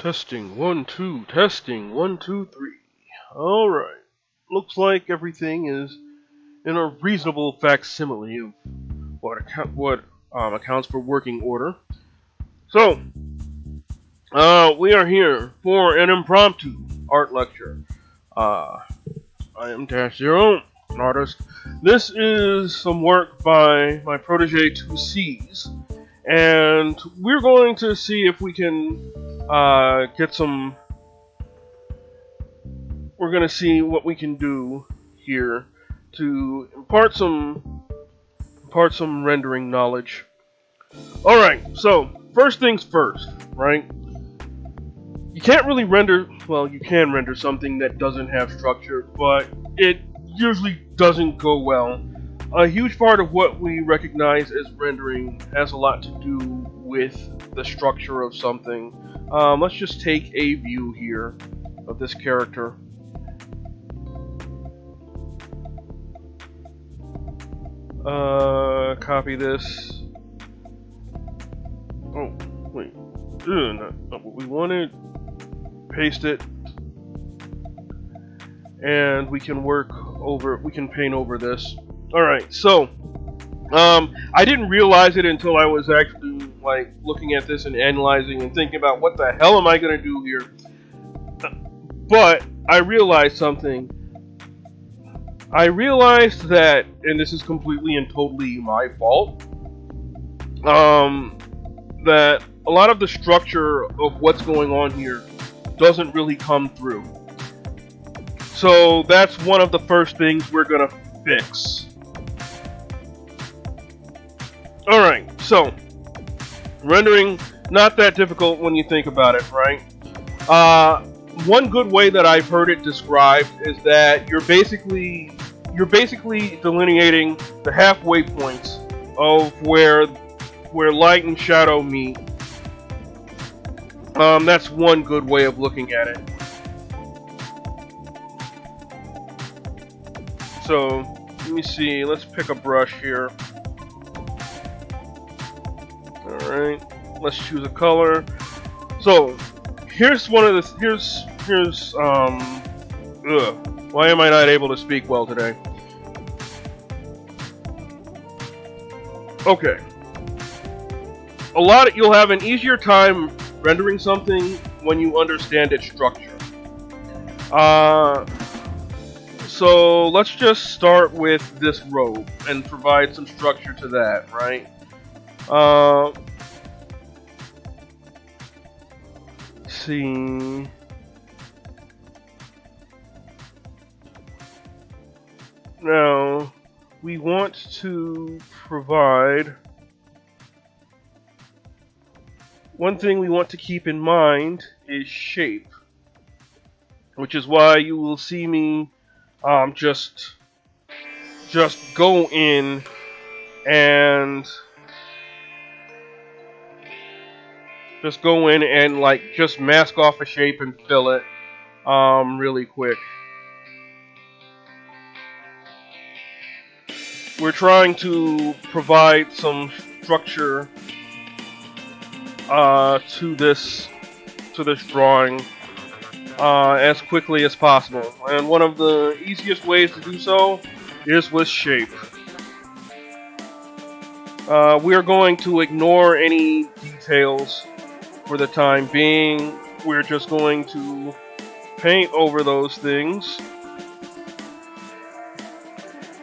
Testing 1 2, testing 1 2 3. All right. Looks like everything is in a reasonable facsimile of what accounts for working order. So, we are here for an impromptu art lecture. I am Dash Zero, an artist. This is some work by my protege 2Cs, and we're going to see if we can get some. We're going to see what we can do here to impart some rendering knowledge. All right, so first things first, right? You can't really render, well, you can render something that doesn't have structure, but it usually doesn't go well. A huge part of what we recognize as rendering has a lot to do with the structure of something. Let's just take a view here of this character. Copy this. Oh, wait. Not what we wanted. Paste it. And we can paint over this. Alright, so, I didn't realize it until I was actually, looking at this and analyzing and thinking about what the hell am I going to do here. But, I realized something. I realized that, and this is completely and totally my fault, that a lot of the structure of what's going on here doesn't really come through. So that's one of the first things we're gonna fix. Alright, so rendering, not that difficult when you think about it, right? One good way that I've heard it described is that you're basically delineating the halfway points of where light and shadow meet. That's one good way of looking at it. So let me see. Let's pick a brush here. All right. Let's choose a color. So here's one of the why am I not able to speak well today? Okay. You'll have an easier time rendering something when you understand its structure. So let's just start with this robe and provide some structure to that, right? Let's see. Now, we want to provide. One thing we want to keep in mind is shape, which is why you will see me just go in and just mask off a shape and fill it really quick. We're trying to provide some structure to this drawing as quickly as possible, and one of the easiest ways to do so is with shape. We are going to ignore any details for the time being. We're just going to paint over those things.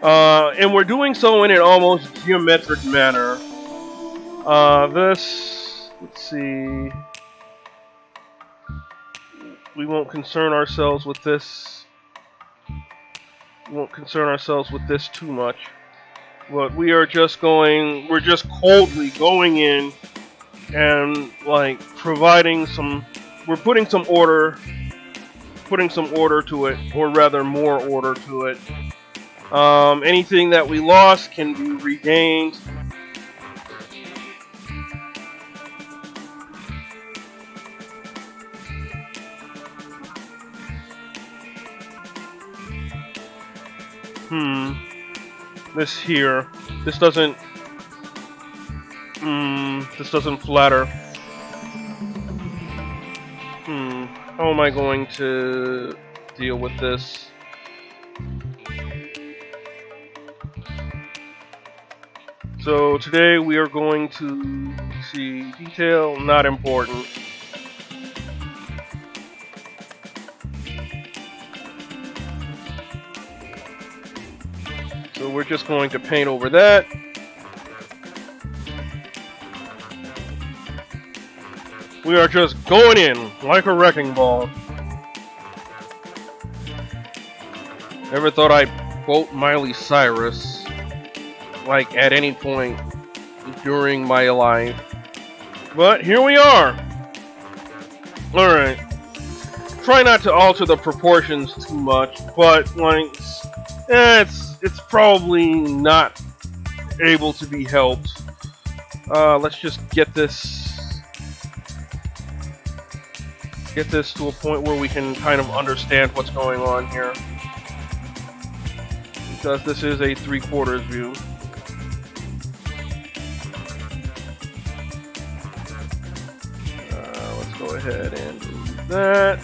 And we're doing so in an almost geometric manner. Let's see. We won't concern ourselves with this. We won't concern ourselves with this too much. But we're just coldly going in and providing some. We're putting some order to it, or rather more order to it. Anything that we lost can be regained. This here. This doesn't flatter. how am I going to deal with this? So today we are going to see detail, not important. So we're just going to paint over that. We are just going in like a wrecking ball. Never thought I'd quote Miley Cyrus, like at any point during my life. But here we are. Alright. Try not to alter the proportions too much, but like, it's probably not able to be helped. Let's just get this to a point where we can kind of understand what's going on here. Because this is a 3/4 view. Let's go ahead and do that.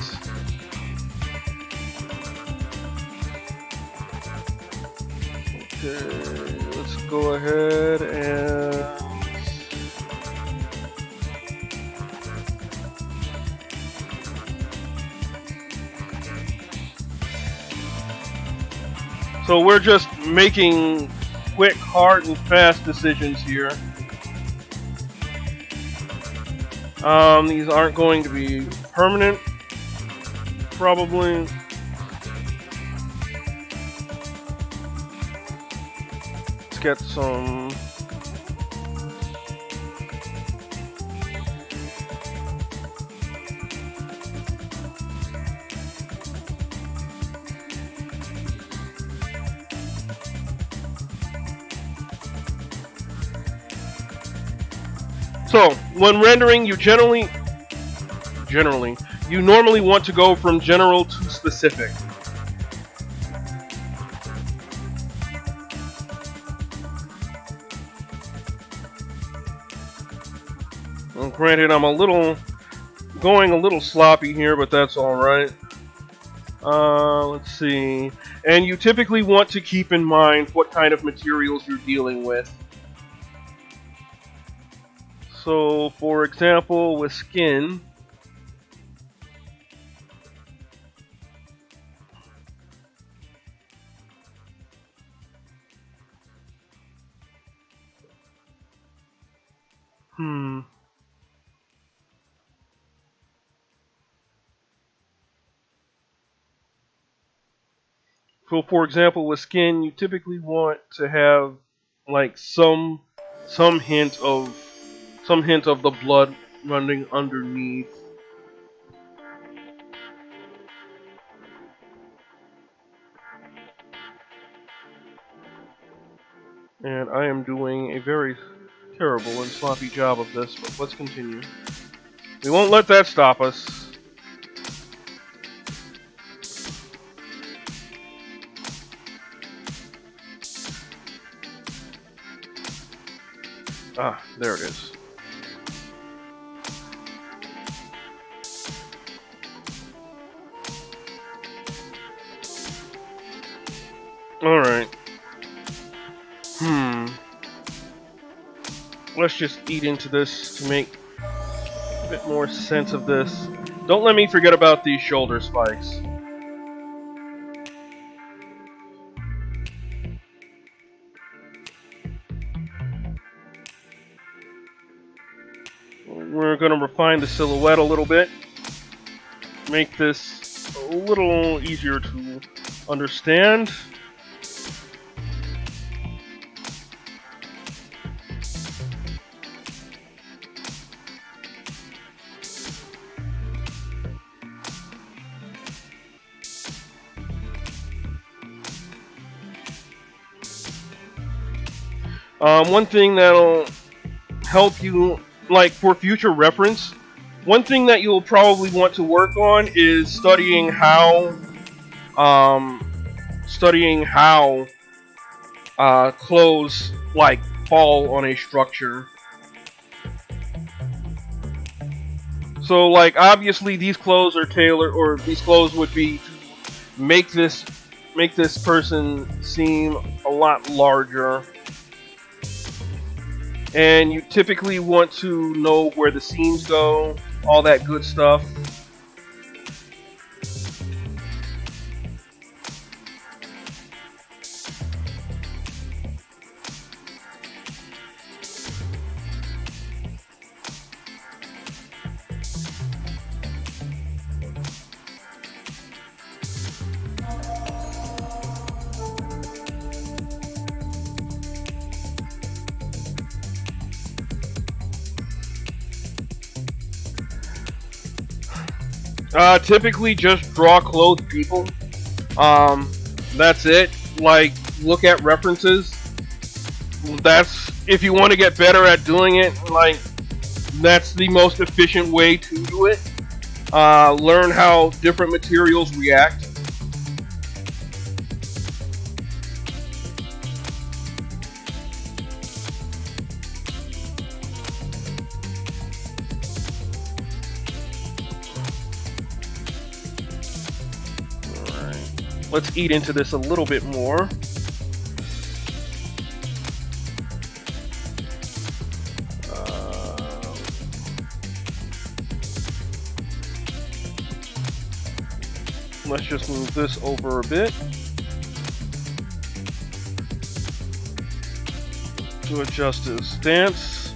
Okay, let's go ahead and so we're just making quick, hard, and fast decisions here. These aren't going to be permanent, probably. Let's get some. So, when rendering, you you normally want to go from general to specific. Well, granted, I'm going a little sloppy here, but that's alright. Let's see. And you typically want to keep in mind what kind of materials you're dealing with. So, for example, with skin, So, for example, with skin, you typically want to have like some hint of the blood running underneath. And I am doing a very terrible and sloppy job of this, but let's continue. We won't let that stop us. Ah, there it is. Alright. Let's just eat into this to make a bit more sense of this. Don't let me forget about these shoulder spikes. We're going to refine the silhouette a little bit. Make this a little easier to understand. One thing that'll help you, like for future reference, one thing that you'll probably want to work on is studying how clothes like fall on a structure. So, like, obviously these clothes are tailored, or these clothes would be to make this person seem a lot larger. And you typically want to know where the seams go, all that good stuff. Typically just draw clothed people. That's it. Like, look at references. That's, if you want to get better at doing it, like, that's the most efficient way to do it. Learn how different materials react. Let's eat into this a little bit more. Let's just move this over a bit to adjust his stance,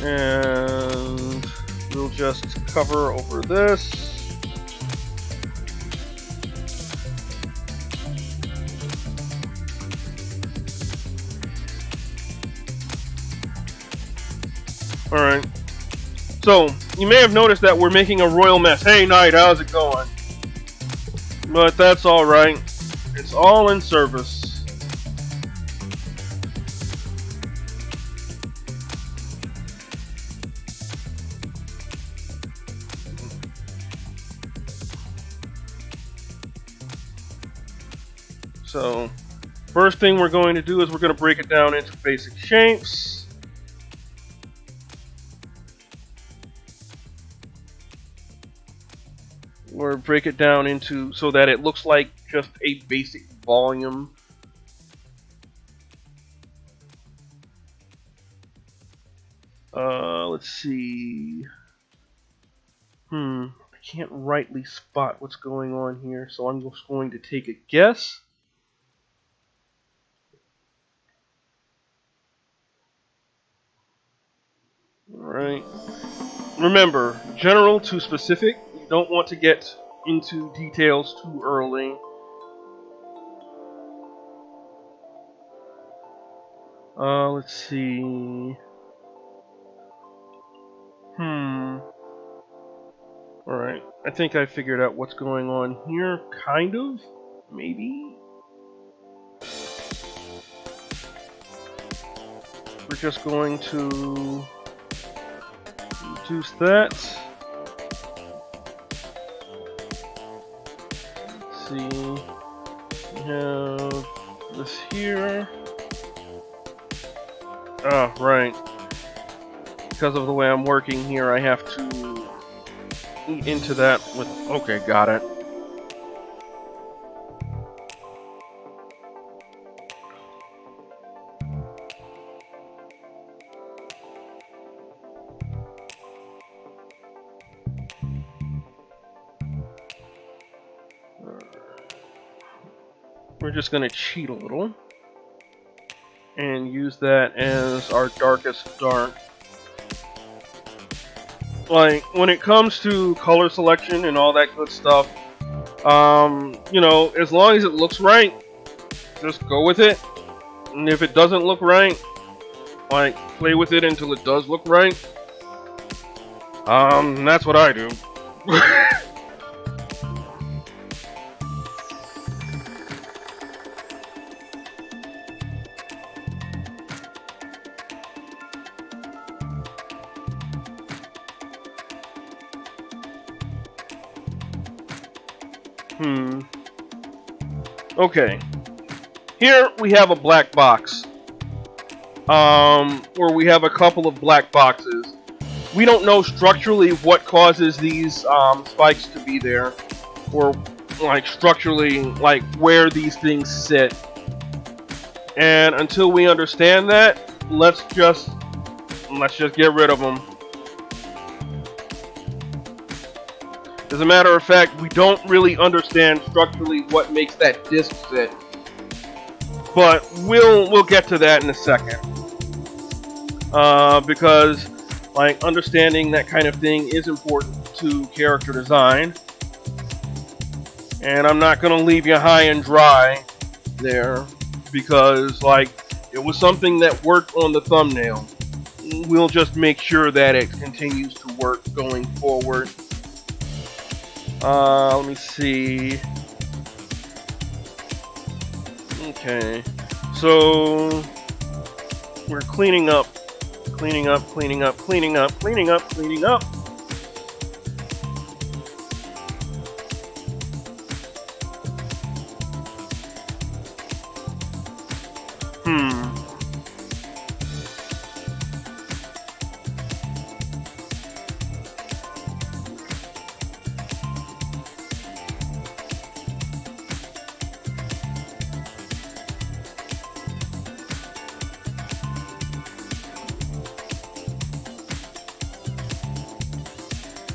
and we'll just cover over this. Alright, so you may have noticed that we're making a royal mess. Hey Knight, how's it going? But that's alright. It's all in service. So, first thing we're going to do is we're going to break it down into basic shapes. Or break it down into so that it looks like just a basic volume. Let's see. I can't rightly spot what's going on here, so I'm just going to take a guess. Alright. Remember, general to specific. You don't want to get into details too early. Let's see. Alright, I think I figured out what's going on here, kind of, maybe? We're just going to reduce that. Let's see, we have this here. Oh, right. Because of the way I'm working here, I have to eat into that with... Okay, got it. We're just going to cheat a little and use that as our darkest dark. Like, when it comes to color selection and all that good stuff, you know, as long as it looks right, just go with it. And if it doesn't look right, like, play with it until it does look right. That's what I do. Okay. Here we have a black box. Or we have a couple of black boxes. we don't know structurally what causes these spikes to be there, or like structurally like where these things sit. And until we understand that, let's just get rid of them. As a matter of fact, we don't really understand structurally what makes that disc sit, but we'll get to that in a second. Because like understanding that kind of thing is important to character design, and I'm not gonna leave you high and dry there, because like it was something that worked on the thumbnail. We'll just make sure that it continues to work going forward. Let me see. Okay, so we're cleaning up. Cleaning up.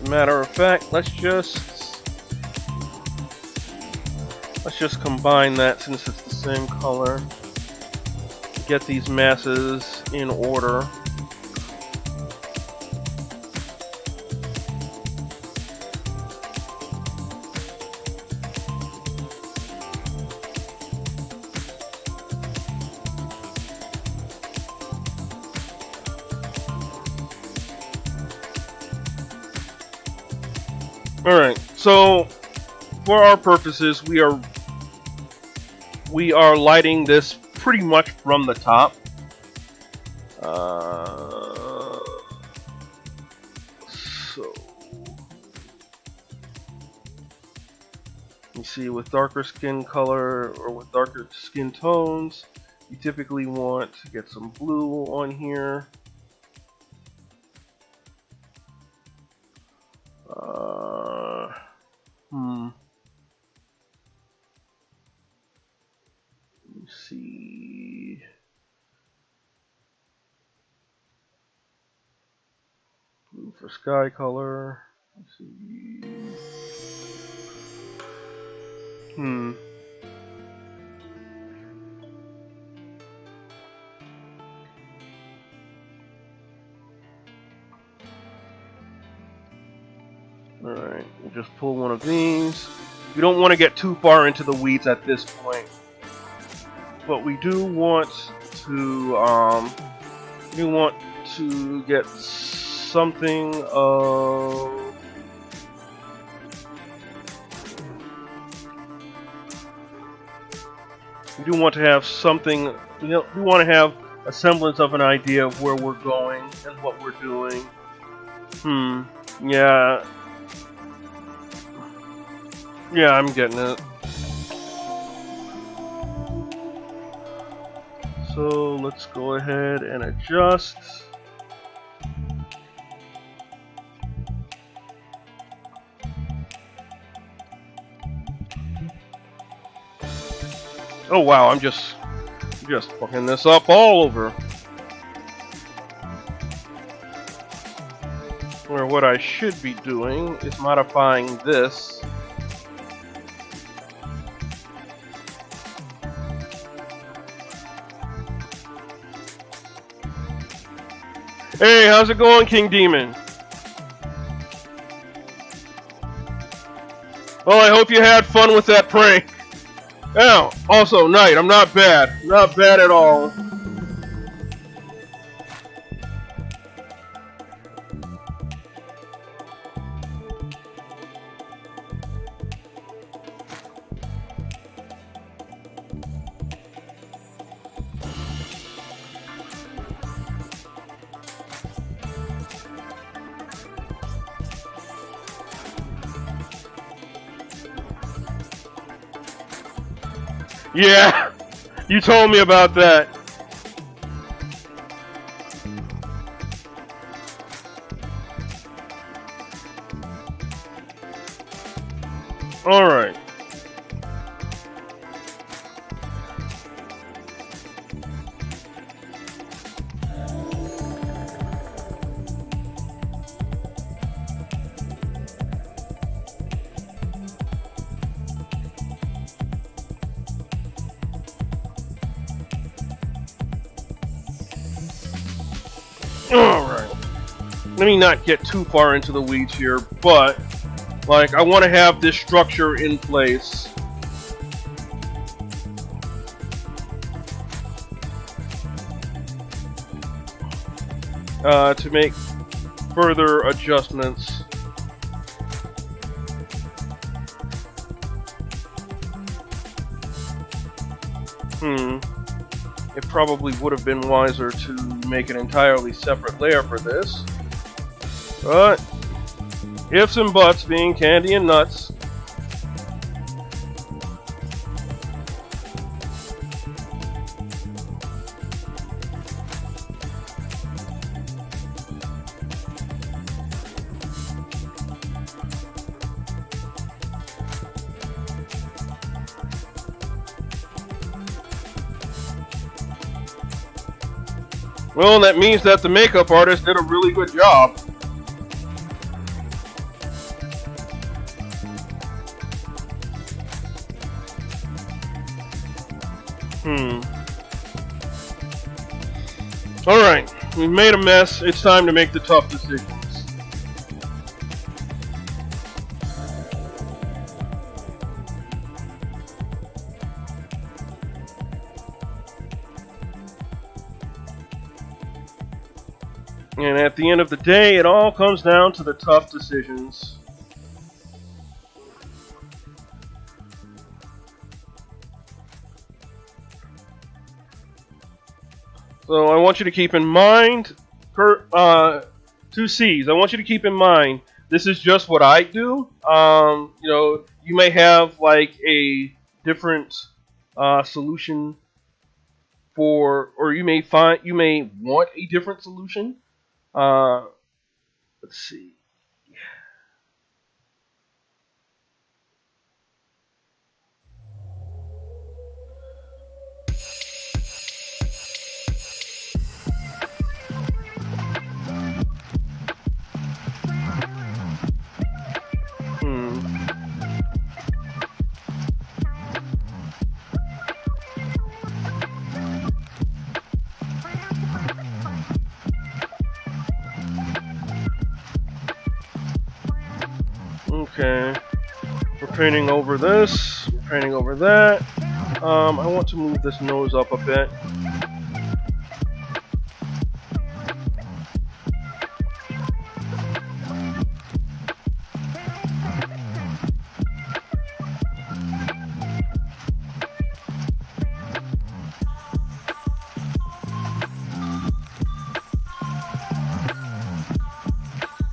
Matter of fact, let's just combine that since it's the same color. Get these masses in order. Alright, so for our purposes, we are lighting this pretty much from the top. So you see, with darker skin color or with darker skin tones, you typically want to get some blue on here. Let's see. Blue for sky color. Let's see. Alright, we'll just pull one of these. We don't want to get too far into the weeds at this point, but we do want to get something of we do want to have something, we want to have a semblance of an idea of where we're going and what we're doing. Yeah, I'm getting it. So let's go ahead and adjust. Oh wow, I'm just fucking this up all over. Where what I should be doing is modifying this. Hey, how's it going, King Demon? Well, I hope you had fun with that prank. Oh, also, Knight, I'm not bad. Not bad at all. Yeah, you told me about that. Alright. Alright. Let me not get too far into the weeds here, but like I want to have this structure in place. To make further adjustments. It probably would have been wiser to make an entirely separate layer for this. But ifs and buts being candy and nuts. Well, that means that the makeup artist did a really good job. Alright, we've made a mess. It's time to make the tough decisions. And at the end of the day, it all comes down to the tough decisions. So I want you to keep in mind, two C's. I want you to keep in mind, this is just what I do. You know, you may have like a different solution for, or you may want a different solution. Let's see. Okay, we're painting over this, we're painting over that. I want to move this nose up a bit.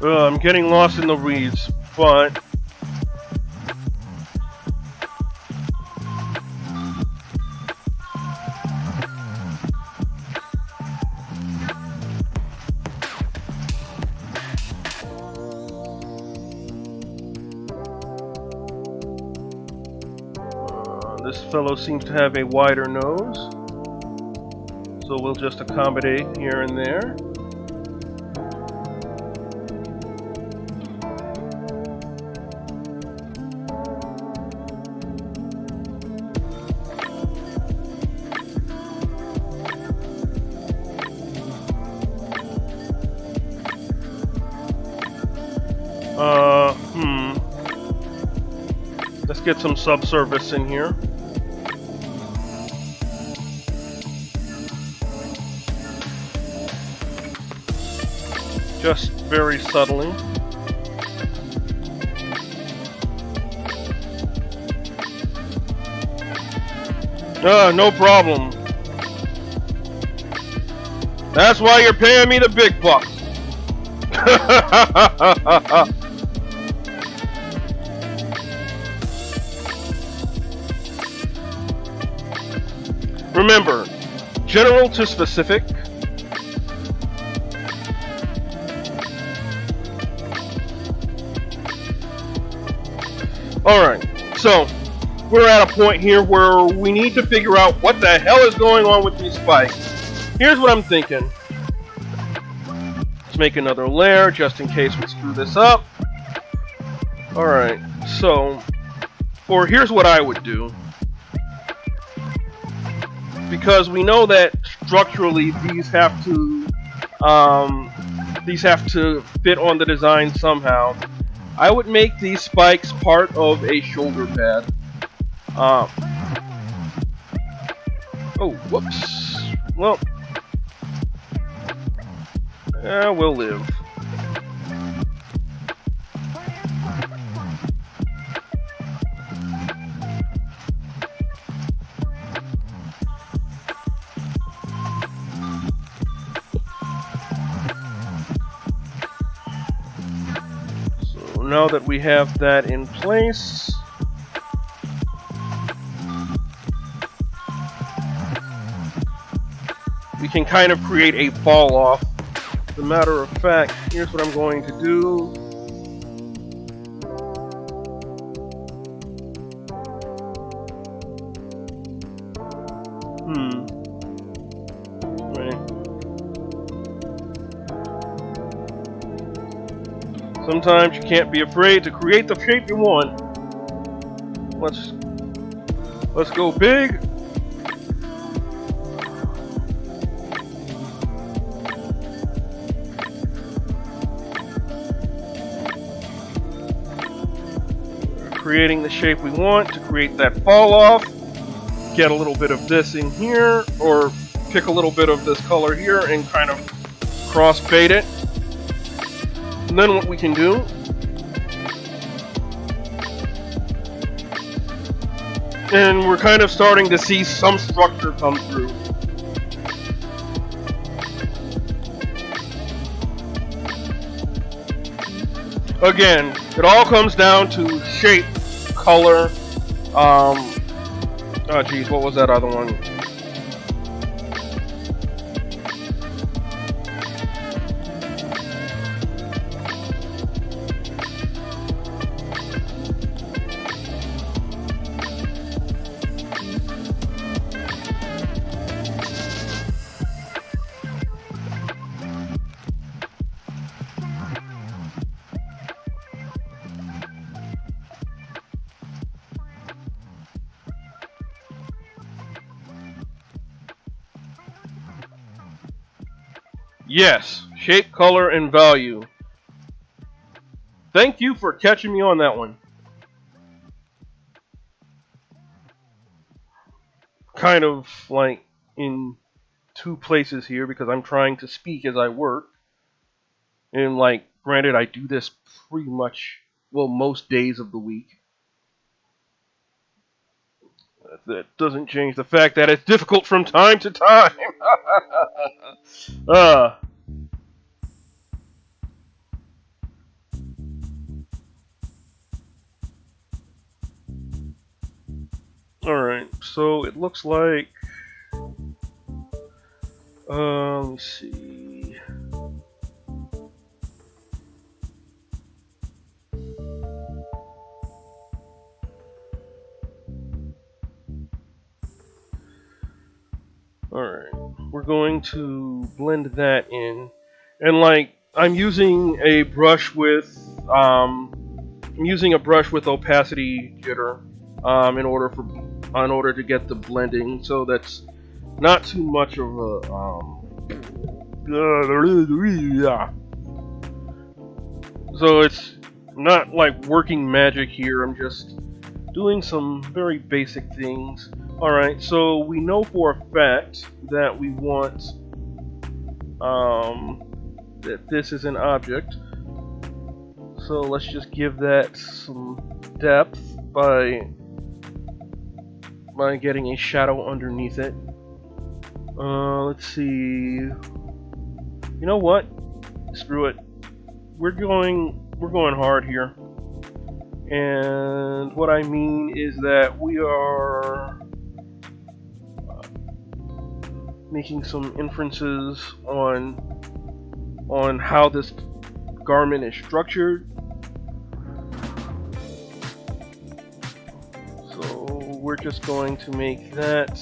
I'm getting lost in the weeds, but this fellow seems to have a wider nose, so we'll just accommodate here and there. Let's get some subsurface in here. Just very subtly. No problem. That's why you're paying me the big bucks. Remember, general to specific. Alright. So, we're at a point here where we need to figure out what the hell is going on with these spikes. Here's what I'm thinking. Let's make another layer just in case we screw this up. Alright, so, or here's what I would do. Because we know that structurally these have to fit on the design somehow. I would make these spikes part of a shoulder pad. Oh, whoops. Well, yeah, we'll live. So now that we have that in place, we can kind of create a fall off. As a matter of fact, here's what I'm going to do. Right. Sometimes you can't be afraid to create the shape you want. Let's go big. Creating the shape we want to create that fall off. Get a little bit of this in here, or pick a little bit of this color here and kind of cross fade it. And then what we can do and we're kind of starting to see some structure come through. Again, it all comes down to shape, color, oh geez, what was that other one? Yes, shape, color, and value. Thank you for catching me on that one. Kind of like in two places here because I'm trying to speak as I work. And like, granted, I do this pretty much, well, most days of the week. That doesn't change the fact that it's difficult from time to time. Alright, so it looks like... let me see... Alright, we're going to blend that in. And like, I'm using a brush with opacity jitter in order to get the blending, so that's not too much of a so it's not like working magic here. I'm just doing some very basic things. Alright, so we know for a fact that we want that this is an object. So let's just give that some depth by getting a shadow underneath it. Let's see. You know what? Screw it. We're going hard here. And what I mean is that we are making some inferences on how this garment is structured. we're just going to make that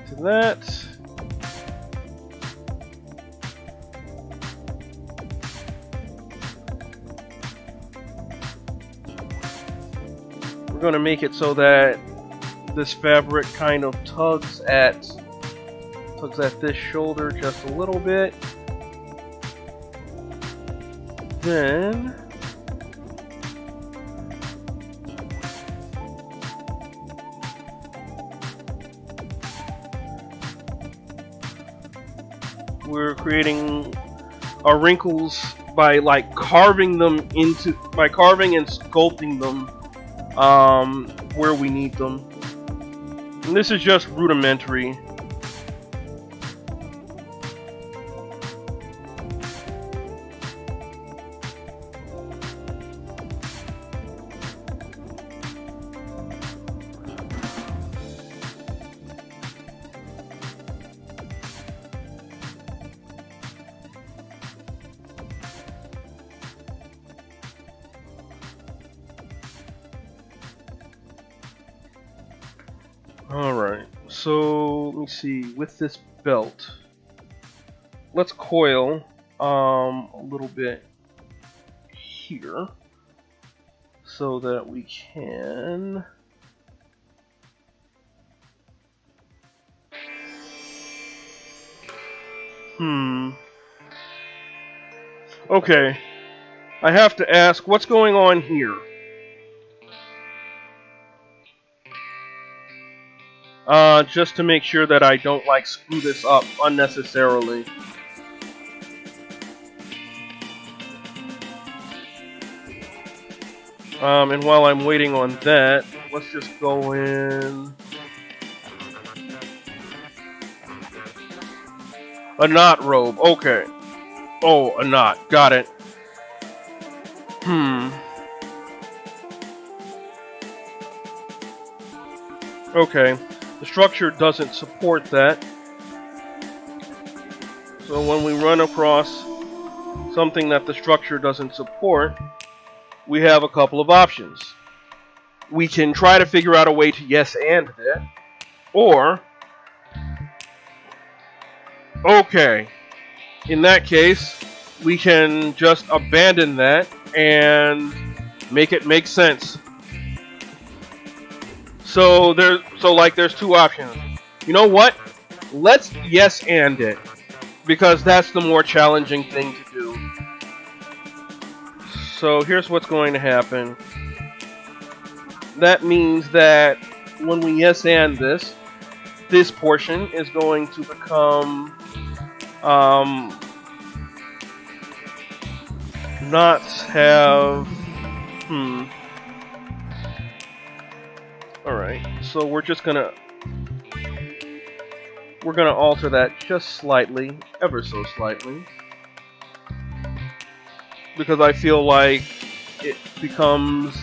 to that. We're going to make it so that this fabric kind of tugs at this shoulder just a little bit. Then we're creating our wrinkles by like carving and sculpting them where we need them. And this is just rudimentary. Alright, so let me see, with this belt, let's coil a little bit here so that we can okay, I have to ask, what's going on here? Just to make sure that I don't like screw this up unnecessarily. And while I'm waiting on that, let's just go in a knot robe. Okay. Oh, a knot. Got it. Okay. The structure doesn't support that. So when we run across something that the structure doesn't support, we have a couple of options. We can try to figure out a way to yes and that, or okay, in that case, we can just abandon that and make it make sense. So there's two options. You know what? Let's yes and it, because that's the more challenging thing to do. So here's what's going to happen. That means that when we yes and this portion is going to become not have Alright, so we're gonna alter that just slightly, ever so slightly, because I feel like it becomes,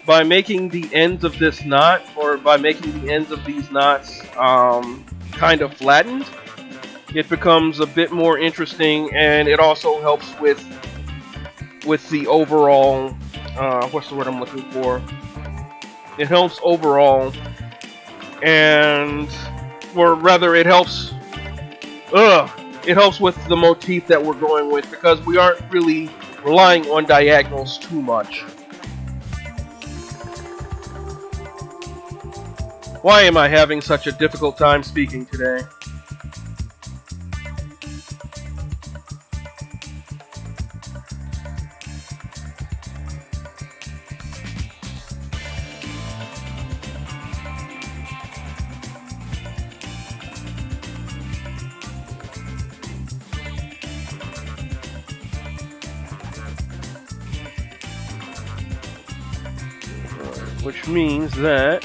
by making the ends of this knot, or by making the ends of these knots kind of flattened, it becomes a bit more interesting, and it also helps with the overall what's the word I'm looking for? It helps overall, and or rather it helps with the motif that we're going with, because we aren't really relying on diagonals too much. Why am I having such a difficult time speaking today? Which means that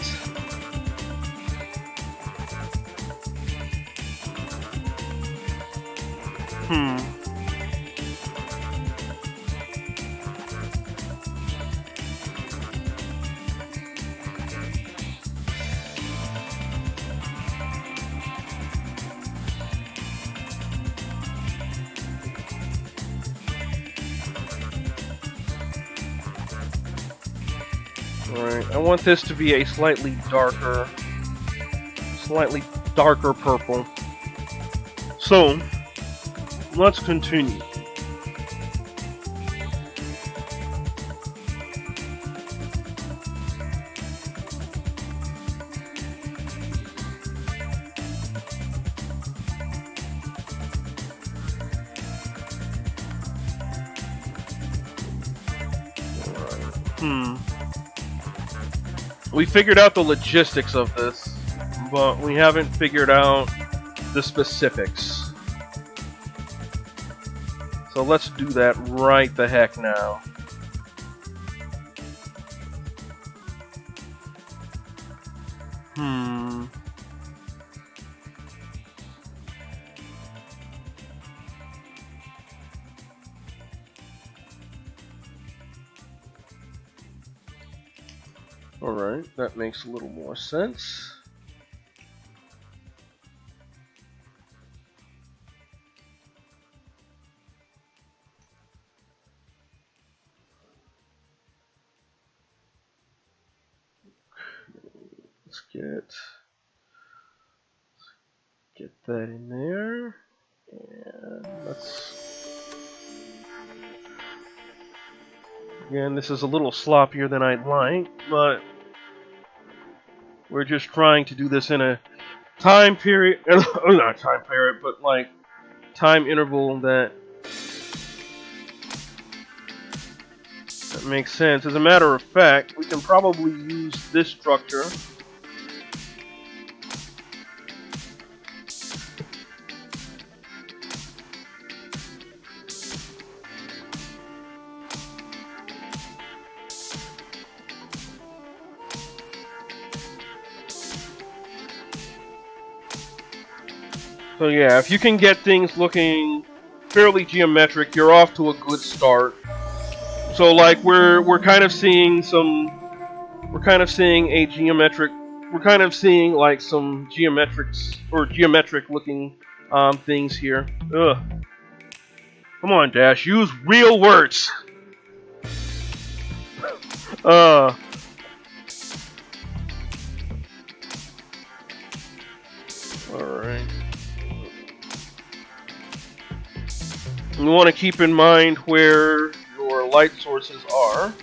Alright, I want this to be a slightly darker purple. So, let's continue. We figured out the logistics of this, but we haven't figured out the specifics. So let's do that right the heck now. Alright, that makes a little more sense. Let's get that in there. And again, this is a little sloppier than I'd like, but we're just trying to do this in a time period, not time period, but like time interval that makes sense. As a matter of fact, we can probably use this structure So yeah, if you can get things looking fairly geometric, you're off to a good start. So like we're kind of seeing like some geometric looking things here. Ugh. Come on, Dash, use real words. Alright. You want to keep in mind where your light sources are,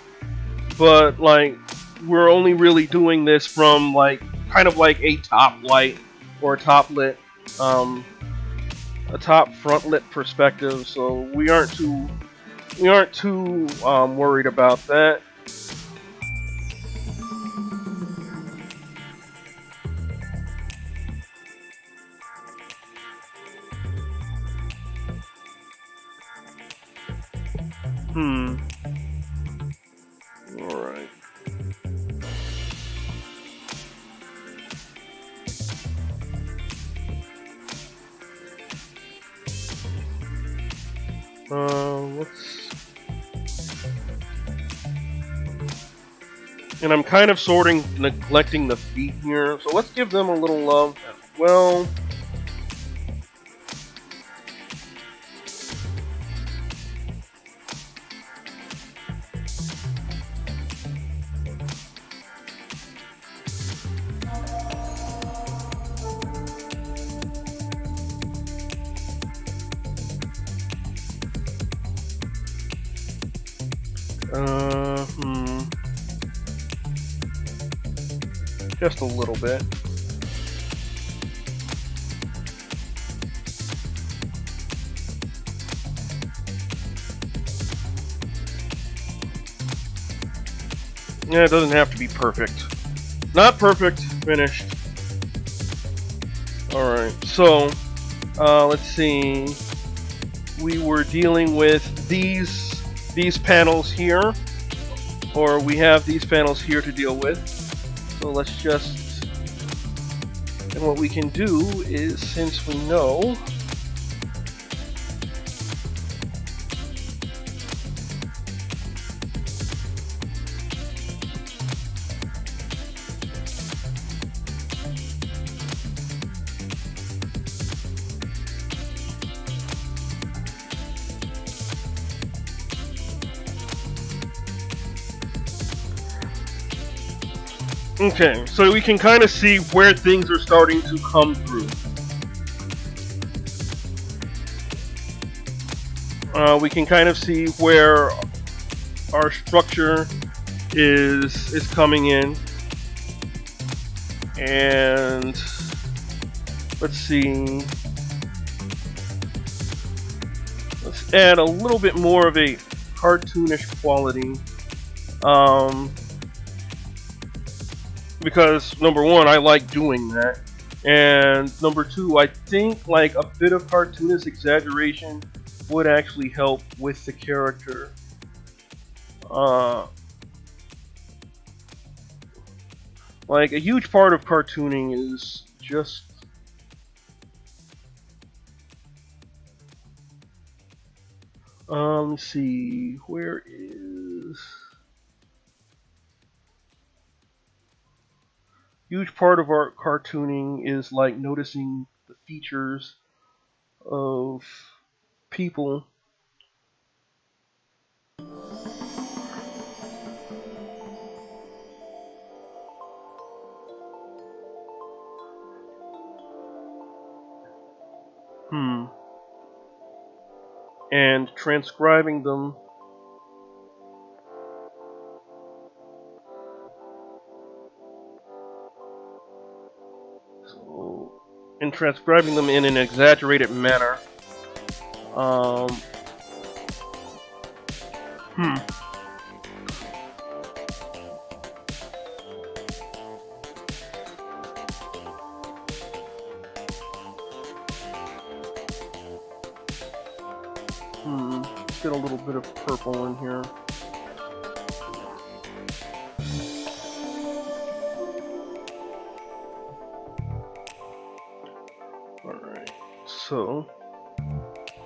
but like we're only really doing this from like kind of like a top light or a top lit, a top front lit perspective. So we aren't too worried about that. Alright. And I'm kind of neglecting the feet here, so let's give them a little love as well. Just a little bit. Yeah, it doesn't have to be perfect. Not perfect, finished. Alright, so, let's see. We were dealing with these panels here, or we have these panels here to deal with. So let's just, and what we can do is, since we know Okay, so we can kind of see where things are starting to come through. We can kind of see where our structure is coming in, and let's see. Let's add a little bit more of a cartoonish quality, because number one, I like doing that, and number two, I think like a bit of cartoonist exaggeration would actually help with the character. Like a huge part of cartooning is just let's see, where is huge part of our cartooning is like noticing the features of people. And transcribing them. So, and transcribing them in an exaggerated manner. Let's get a little bit of purple in here. Alright, so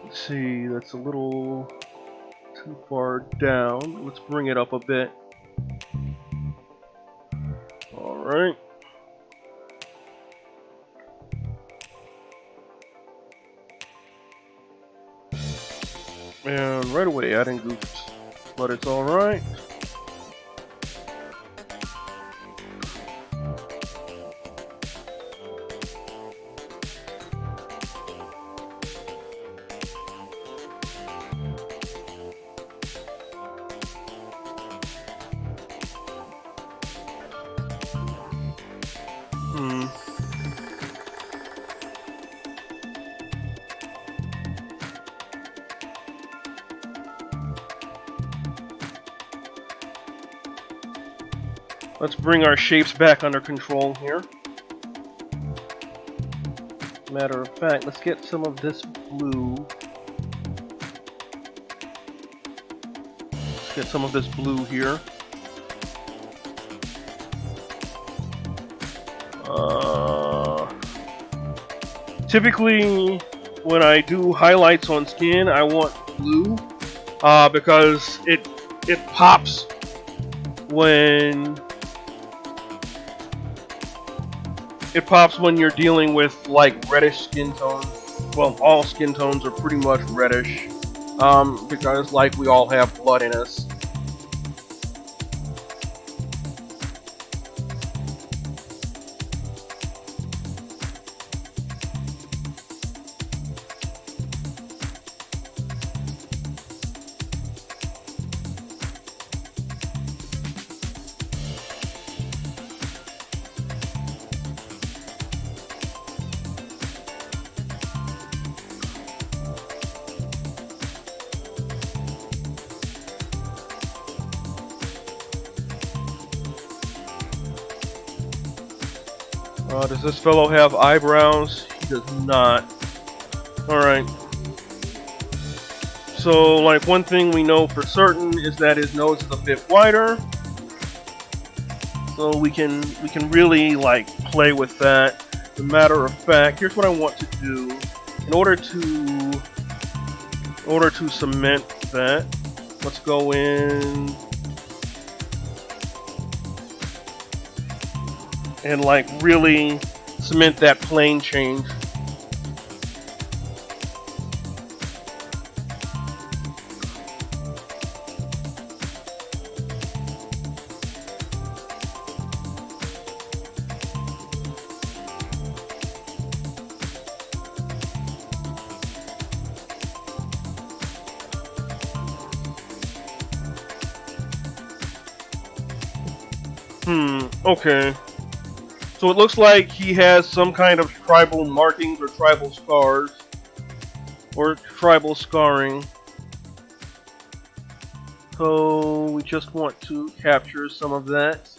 let's see, that's a little too far down. Let's bring it up a bit. Alright. And right away adding goofs, but it's alright. Let's bring our shapes back under control here. Matter of fact, let's get some of this blue. Let's get some of this blue here. Typically, when I do highlights on skin, I want blue because it pops when you're dealing with like reddish skin tones. Well, all skin tones are pretty much reddish because like we all have blood in us. Does this fellow have eyebrows? He does not. Alright. So, like, one thing we know for certain is that his nose is a bit wider. So we can really, like, play with that. As a matter of fact, here's what I want to do. In order to cement that, let's go in and like really cement that plane change. Okay. So it looks like he has some kind of tribal markings or tribal scars. Or tribal scarring. So we just want to capture some of that.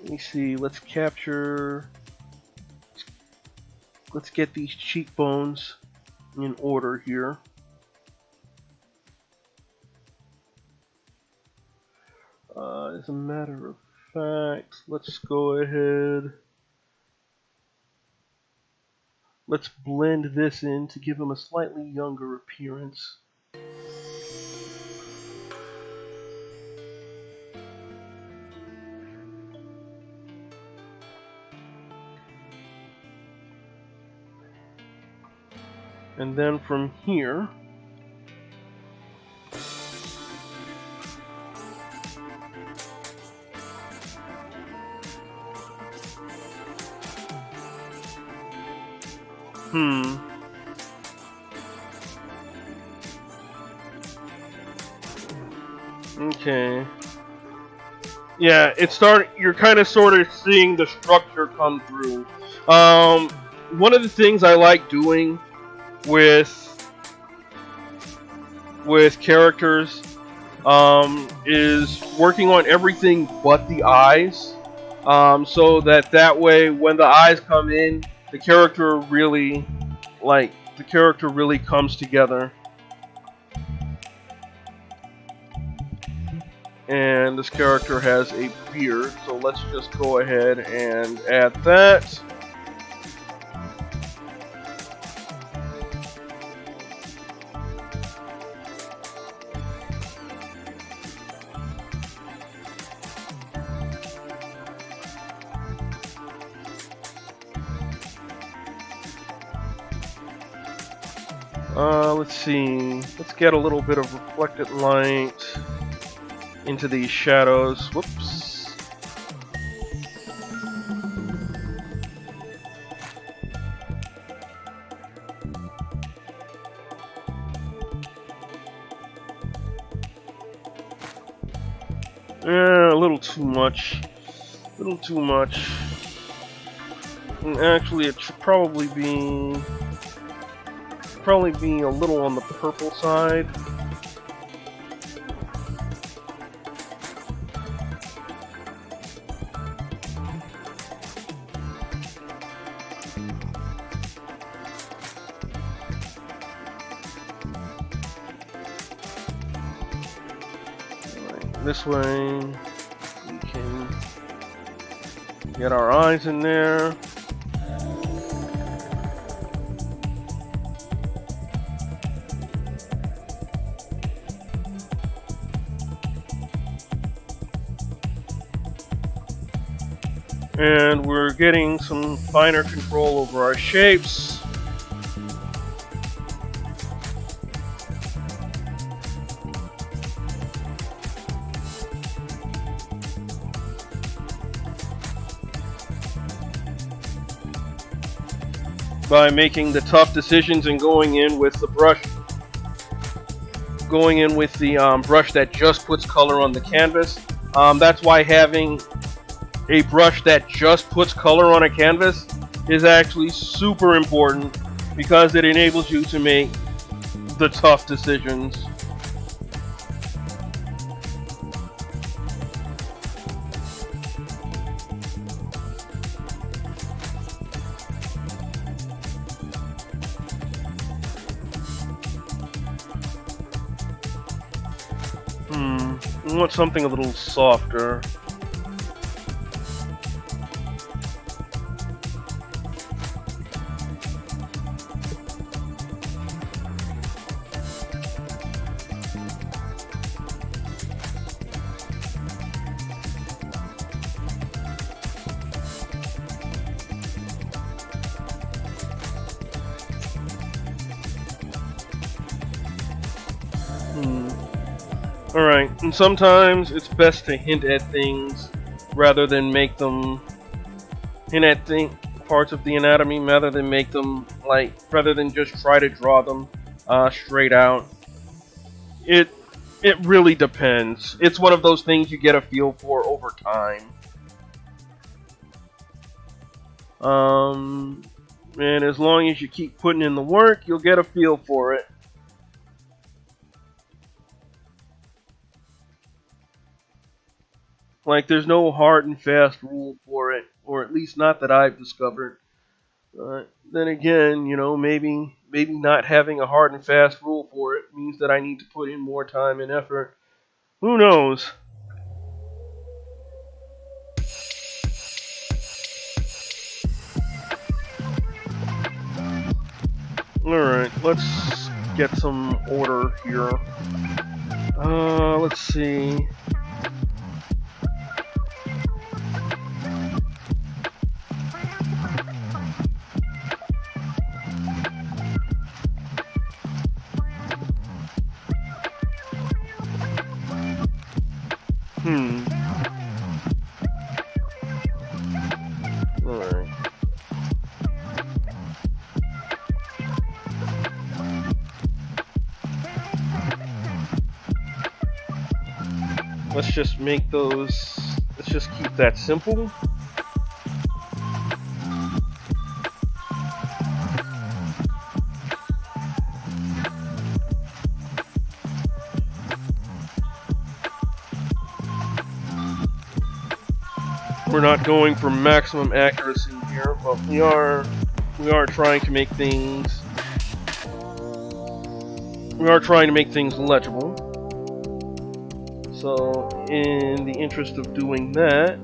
Let me see, let's get these cheekbones in order here. As a matter of fact, let's go ahead. Let's blend this in to give him a slightly younger appearance. And then from here, okay. Yeah, you're kind of sort of seeing the structure come through. One of the things I like doing with characters is working on everything but the eyes, so that way when the eyes come in, the character really comes together. And this character has a beard, so let's just go ahead and add that. Let's see. Let's get a little bit of reflected light into these shadows. Whoops. A little too much. A little too much. And actually, it should probably be a little on the purple side. This way, we can get our eyes in there. And we're getting some finer control over our shapes. By making the tough decisions and going in with the brush that just puts color on the canvas. That's why having a brush that just puts color on a canvas is actually super important, because it enables you to make the tough decisions. I want something a little softer. Alright, and sometimes it's best to hint at things rather than make them parts of the anatomy rather than just try to draw them straight out. It really depends. It's one of those things you get a feel for over time. And as long as you keep putting in the work, you'll get a feel for it. Like, there's no hard and fast rule for it, or at least not that I've discovered. Then again, you know, maybe not having a hard and fast rule for it means that I need to put in more time and effort. Who knows? Alright, let's get some order here. Let's see. Alright. Let's just make those, let's just keep that simple. We're not going for maximum accuracy here, but we are trying to make things legible. So, in the interest of doing that,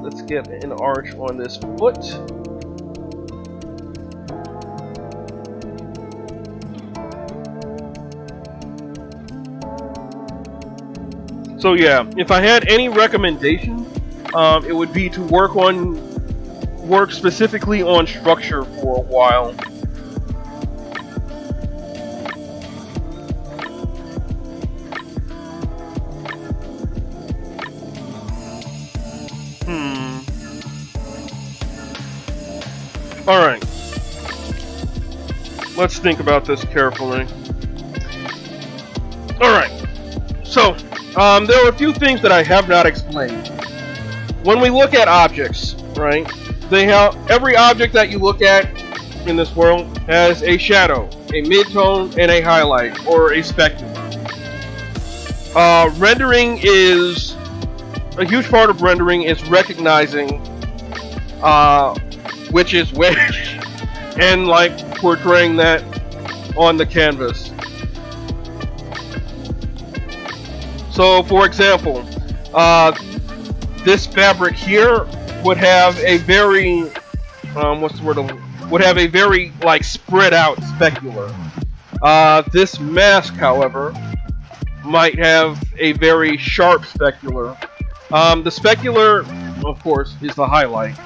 let's get an arch on this foot. So yeah, if I had any recommendation, it would be to work specifically on structure for a while. Alright. Let's think about this carefully. Alright. So, there are a few things that I have not explained. When we look at objects, right, every object that you look at in this world has a shadow, a midtone, and a highlight, or a specular. Rendering is a huge part of rendering is recognizing which is which, and like portraying that on the canvas. So, for example, this fabric here would have a very, would have a very, like, spread out specular. This mask, however, might have a very sharp specular. The specular, of course, is the highlight.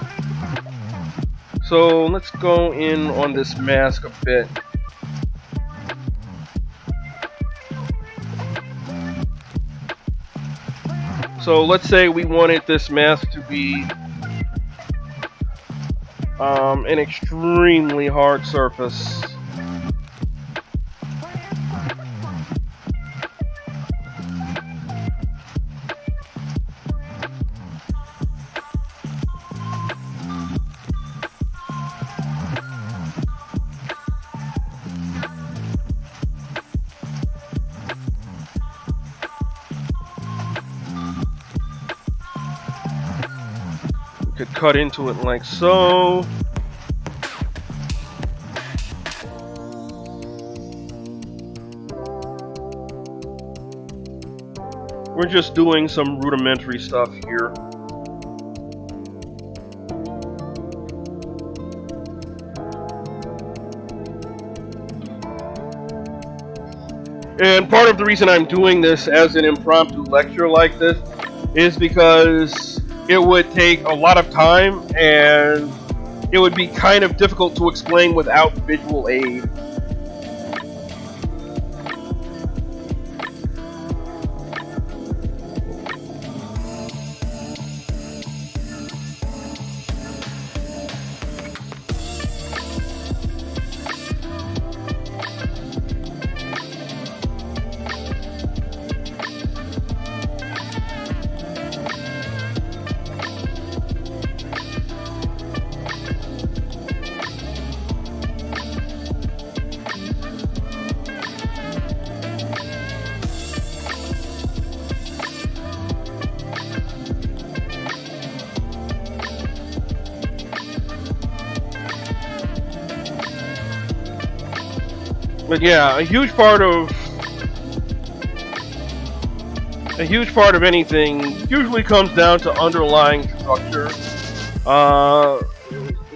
So let's go in on this mask a bit. So let's say we wanted this mask to be an extremely hard surface. Could cut into it like so. We're just doing some rudimentary stuff here. And part of the reason I'm doing this as an impromptu lecture like this is because it would take a lot of time, and it would be kind of difficult to explain without visual aid. But yeah, a huge part of anything usually comes down to underlying structure. Uh,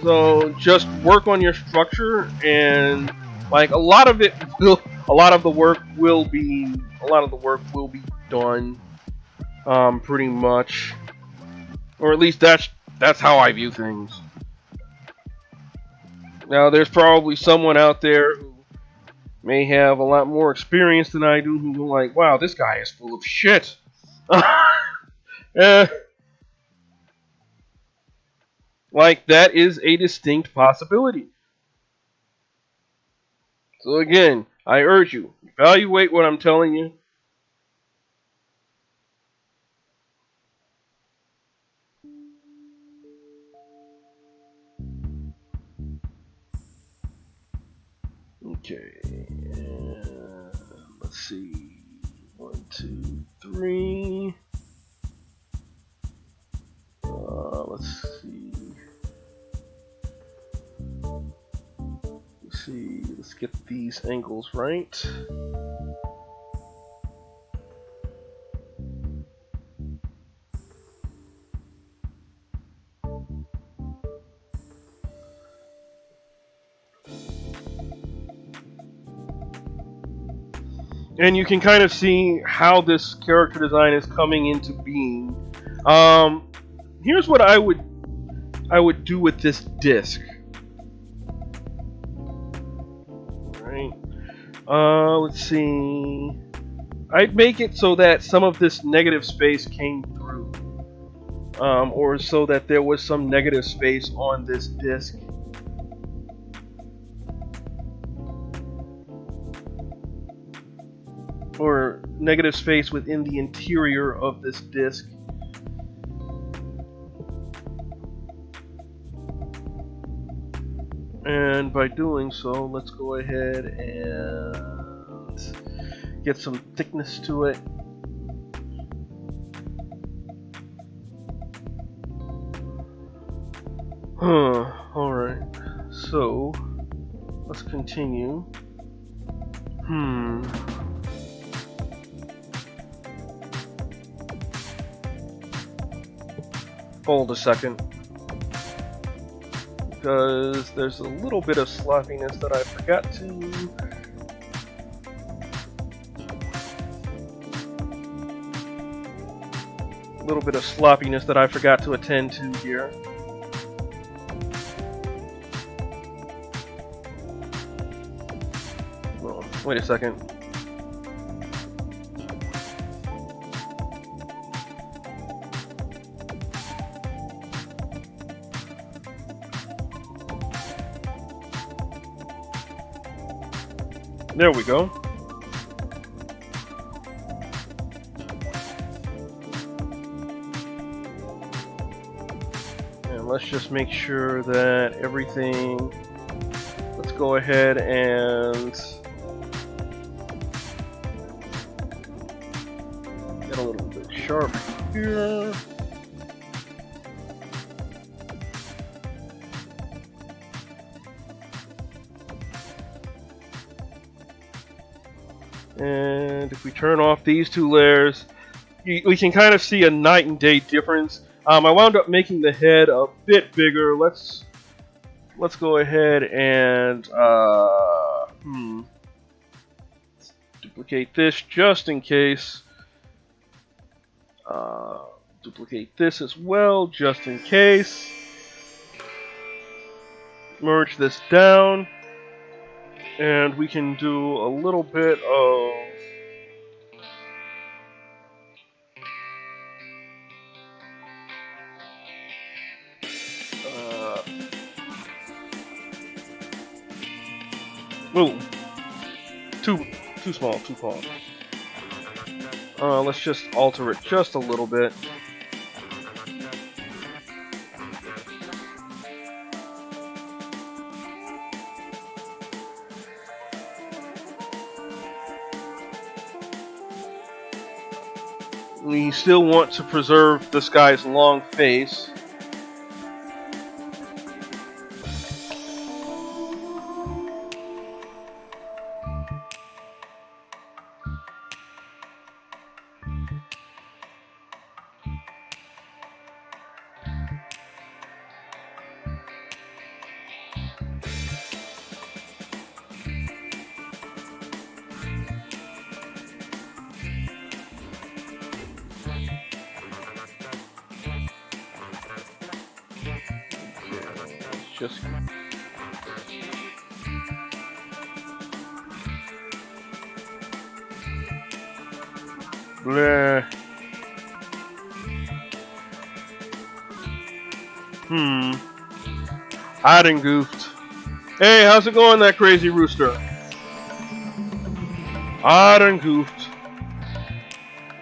so just work on your structure, and like a lot of the work will be done, pretty much, or at least that's how I view things. Now, there's probably someone out there who may have a lot more experience than I do, who's like, wow, this guy is full of shit. Eh, like, that is a distinct possibility. So again, I urge you, evaluate what I'm telling you. Okay, let's see. 1, 2, 3. Let's see. Let's get these angles right. And you can kind of see how this character design is coming into being. Here's what I would do with this disc. Right. Let's see. I'd make it so that some of this negative space came through, or so that there was some negative space on this disc. Or negative space within the interior of this disc. And by doing so, let's go ahead and get some thickness to it. Alright. So, let's continue. Hold a second. Because there's a little bit of sloppiness that I forgot to... attend to here. Oh, wait a second. There we go. And let's just make sure that everything... Let's go ahead and... get a little bit sharp here. And if we turn off these two layers, we can kind of see a night and day difference. I wound up making the head a bit bigger. Let's go ahead and duplicate this just in case. Duplicate this as well just in case. Merge this down. And we can do a little bit of... Ooh. Too small, too small. Let's just alter it just a little bit. We still want to preserve this guy's long face. just... Bleh. Odd and goofed. Hey, how's it going, that crazy rooster? Odd and goofed.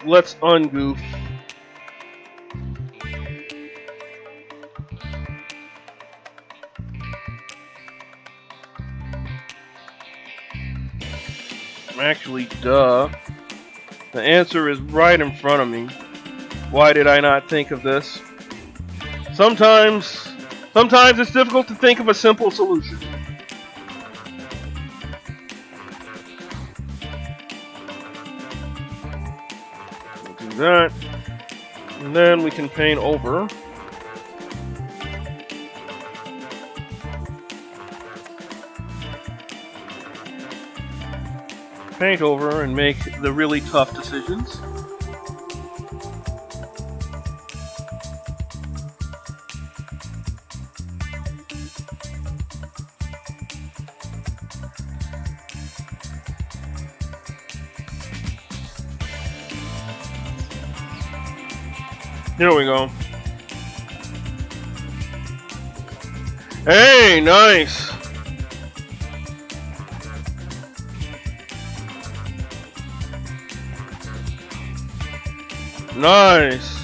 Let's ungoof. Actually, duh. The answer is right in front of me. Why did I not think of this? Sometimes it's difficult to think of a simple solution. We'll do that. And then we can paint over. Paint over and make the really tough decisions. Here we go. Hey, nice. Nice.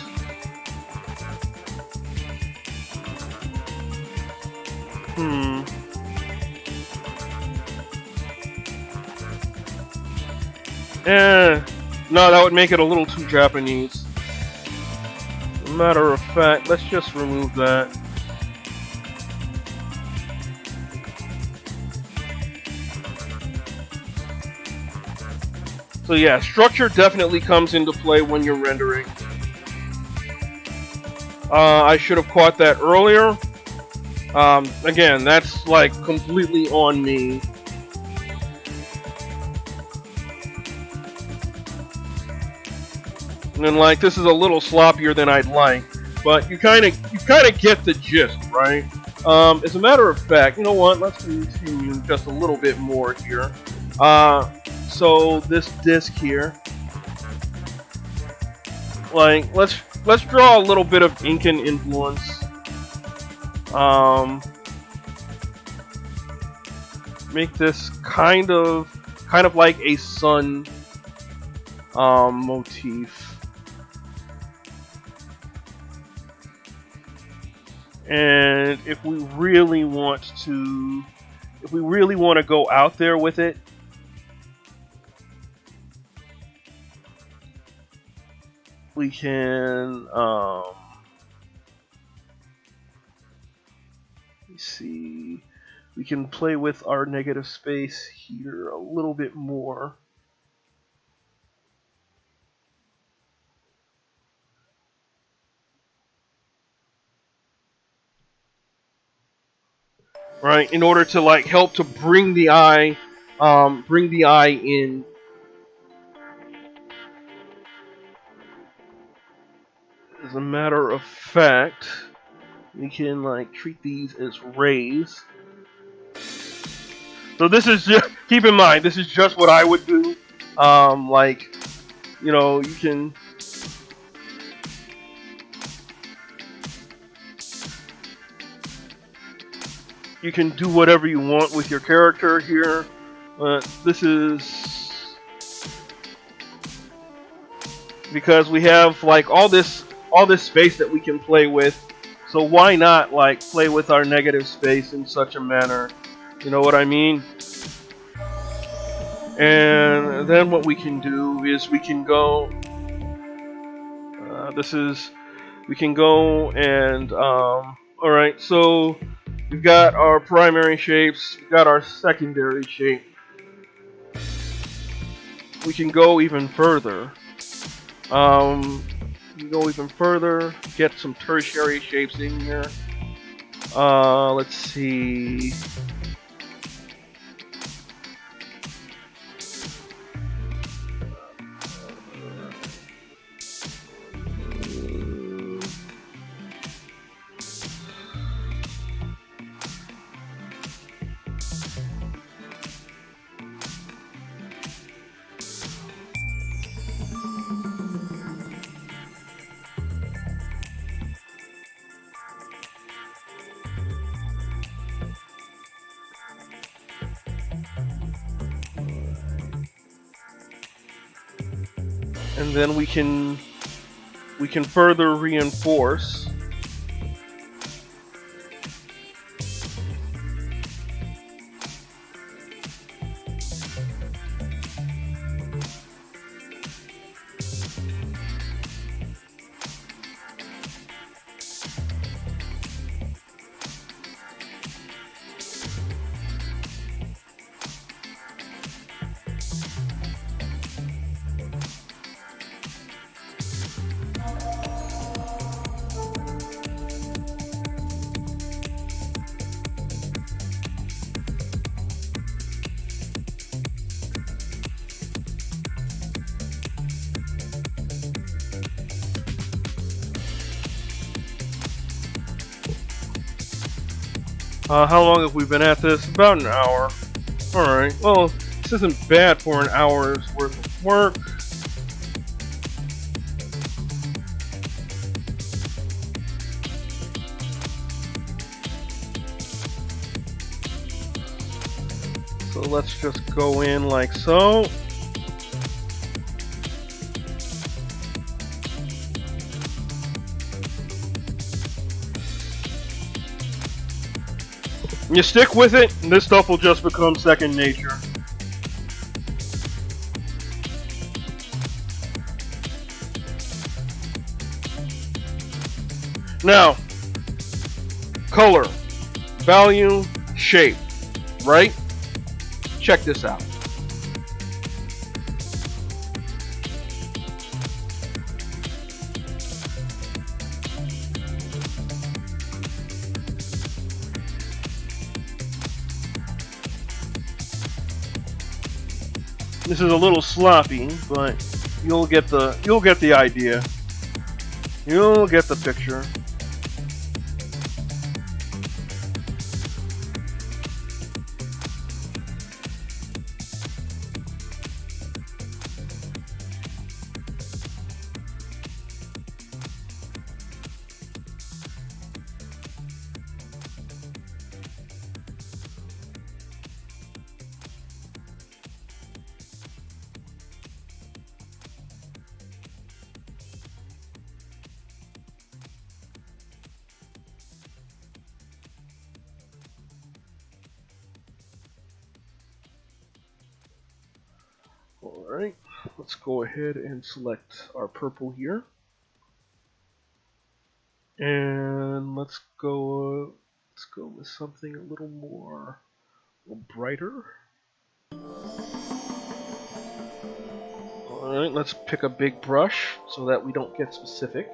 No, that would make it a little too Japanese. Matter of fact, let's just remove that. So yeah, structure definitely comes into play when you're rendering. I should have caught that earlier. Again, that's like completely on me. And like, this is a little sloppier than I'd like, but you kind of get the gist, right? As a matter of fact, you know what? Let's continue just a little bit more here. So this disc here, like, let's draw a little bit of Incan influence. Make this kind of like a sun motif. And if we really want to go out there with it, we can, let's see, we can play with our negative space here a little bit more. Right, in order to like help to bring the eye in. As a matter of fact, we can like treat these as rays. So this is just, keep in mind, this is just what I would do. Like, you know, you can do whatever you want with your character here, but this is because we have like all this space that we can play with. So why not like play with our negative space in such a manner? You know what I mean? And then what we can do is we can go. We can go and all right. So we've got our primary shapes, we've got our secondary shape. We can go even further. Get some tertiary shapes in here. Let's see. and then we can further reinforce. How long have we been at this? About an hour. Alright, well, this isn't bad for an hour's worth of work. So let's just go in like so. You stick with it, and this stuff will just become second nature. Now, color, value, shape, right? Check this out. This is a little sloppy, but you'll get the idea. You'll get the picture. Alright, let's go ahead and select our purple here. And let's go with something a little brighter. Alright, let's pick a big brush so that we don't get specific.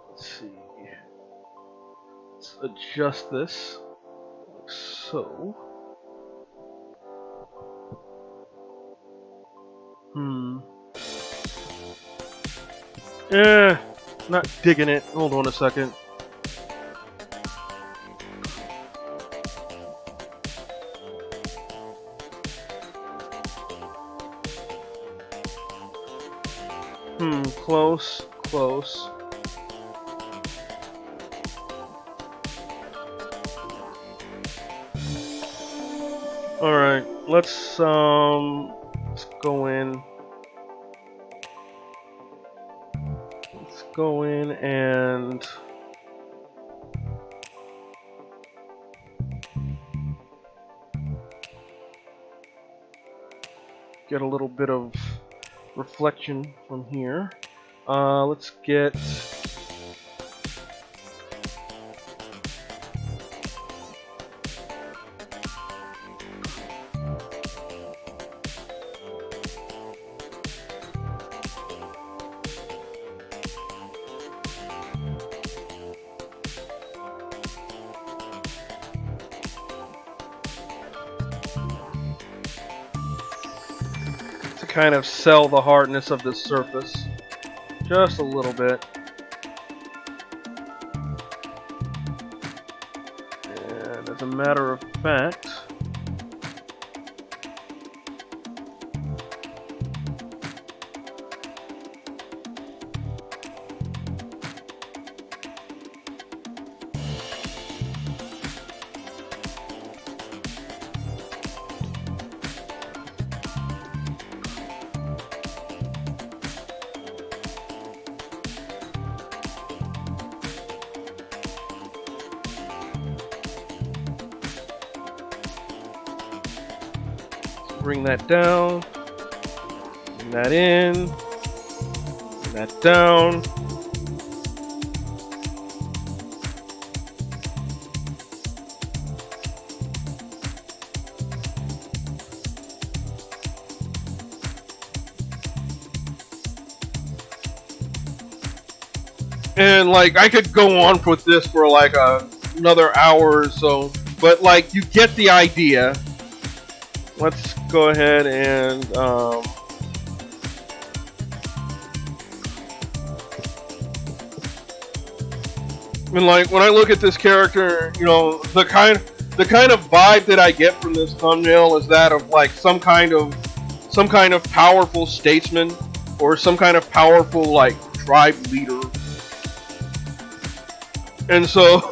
Let's see. Let's adjust this like so. Not digging it. Hold on a second. Close. Alright, let's go in. Let's go in and get a little bit of reflection from here. Let's get kind of sell the hardness of this surface just a little bit. And as a matter of fact, bring that down, bring that in, bring that down. And like I could go on with this for like another hour or so, but like you get the idea. Let's go ahead and like when I look at this character, you know, the kind of vibe that I get from this thumbnail is that of like some kind of powerful statesman or some kind of powerful like tribe leader. And so,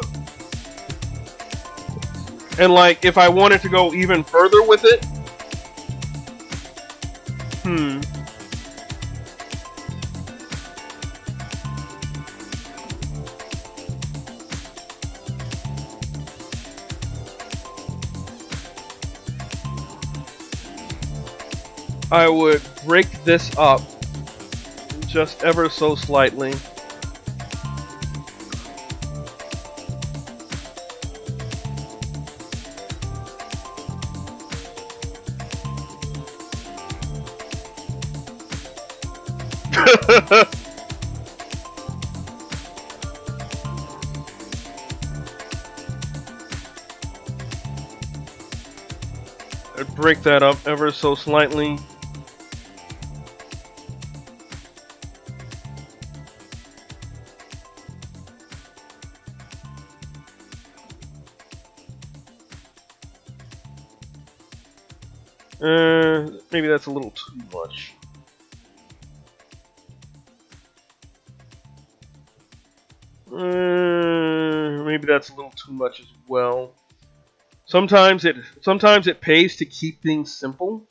and like, if I wanted to go even further with it, I would break this up just ever so slightly. I'd break that up ever so slightly. Maybe that's a little too much. Maybe that's a little too much as well. Sometimes it pays to keep things simple.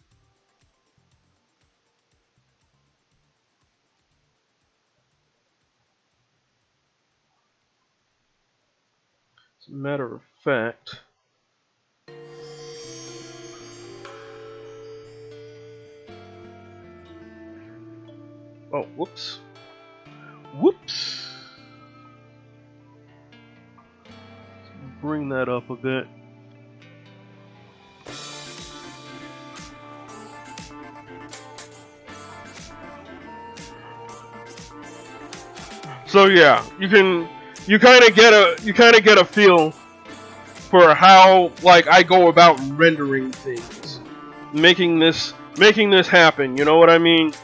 As a matter of fact, oh, whoops. Bring that up a bit. So yeah, you kind of get a feel for how like I go about rendering things, making this happen. You know what I mean?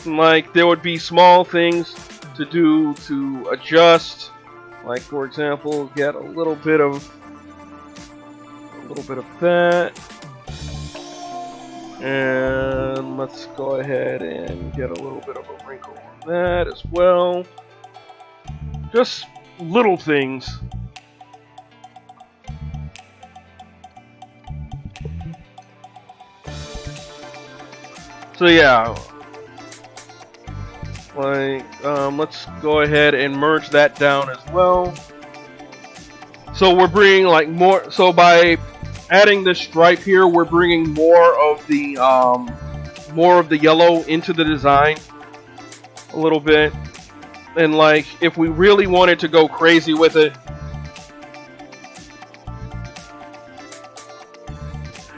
Like there would be small things to do to adjust. Like for example, get a little bit of that, and let's go ahead and get a little bit of a wrinkle on that as well. Just little things. So yeah. Like, let's go ahead and merge that down as well. So we're bringing like more. So by adding this stripe here, we're bringing more of the yellow into the design a little bit. And like, if we really wanted to go crazy with it,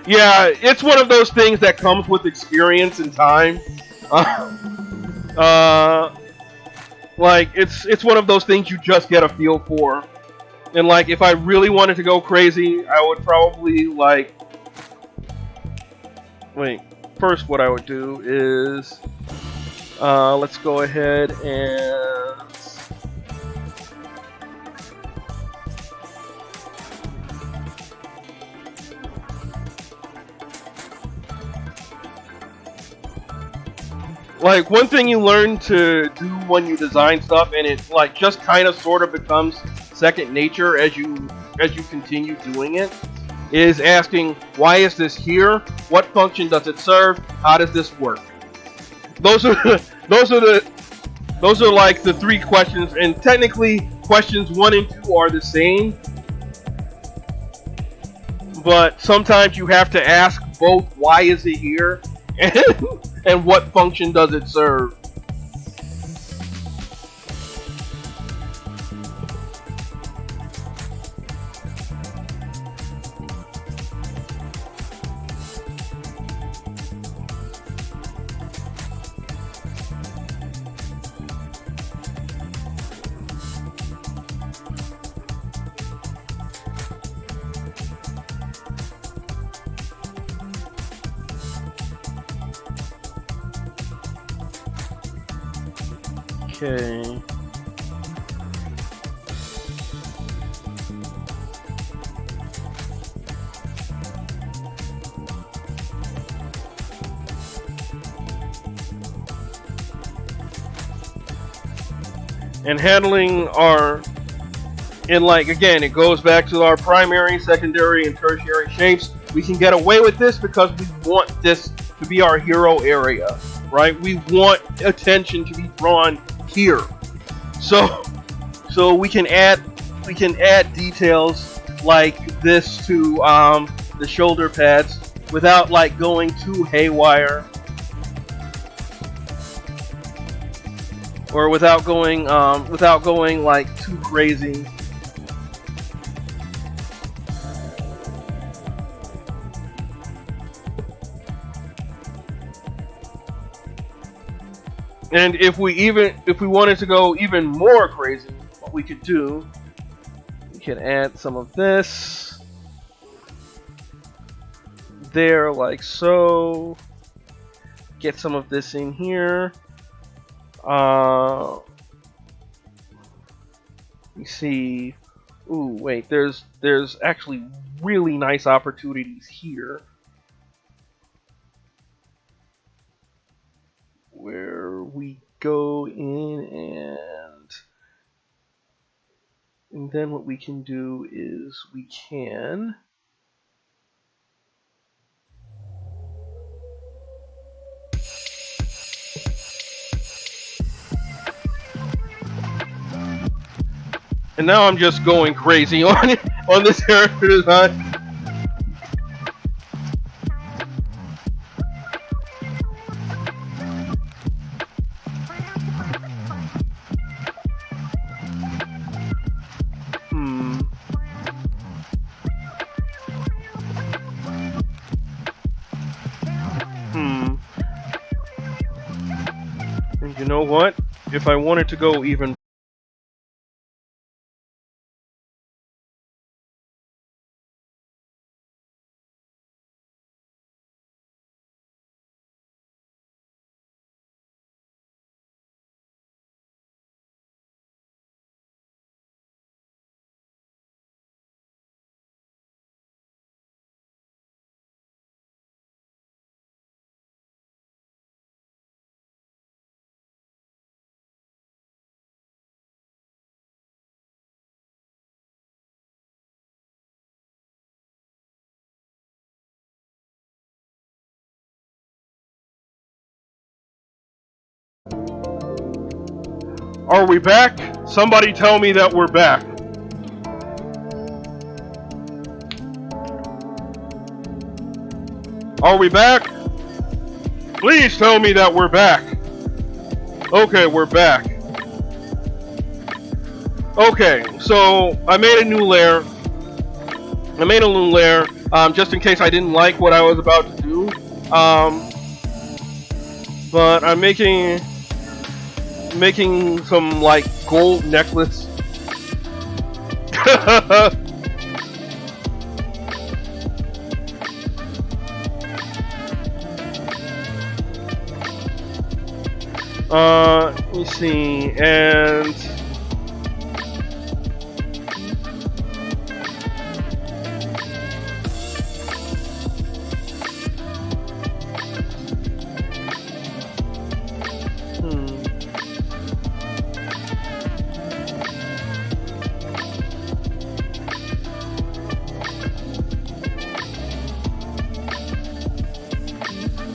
yeah, it's one of those things that comes with experience and time. Like it's one of those things you just get a feel for, and like if I really wanted to go crazy, I would probably like. Wait, first what I would do is, let's go ahead and. Like, one thing you learn to do when you design stuff, and it like just kind of sort of becomes second nature as you continue doing it, is asking, why is this here? What function does it serve? How does this work? Those are like the three questions, and technically questions 1 and 2 are the same. but sometimes you have to ask both why is it here and, and what function does it serve. Okay. And handling our, and like again, it goes back to our primary, secondary, and tertiary shapes. We can get away with this because we want this to be our hero area, right? We want attention to be drawn here, so we can add details like this to the shoulder pads without like going too haywire, or without going like too crazy. And if we wanted to go even more crazy, what we could do, we can add some of this there, like so. Get some of this in here. You see, ooh, wait, there's actually really nice opportunities here where we go in and then what we can do is we can and now I'm just going crazy on this character design. And you know what? If I wanted to go even Are we back? Somebody tell me that we're back. Are we back? Please tell me that we're back. Okay, we're back. Okay, so I made a new layer. Just in case I didn't like what I was about to do. But I'm making some like gold necklace. Let me see, and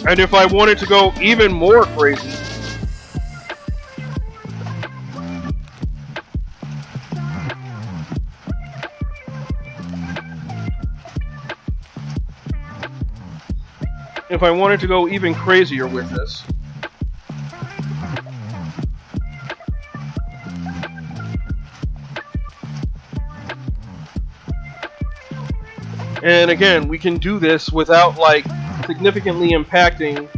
and if I wanted to go even more crazy, if I wanted to go even crazier with this. And again, we can do this without like significantly impacting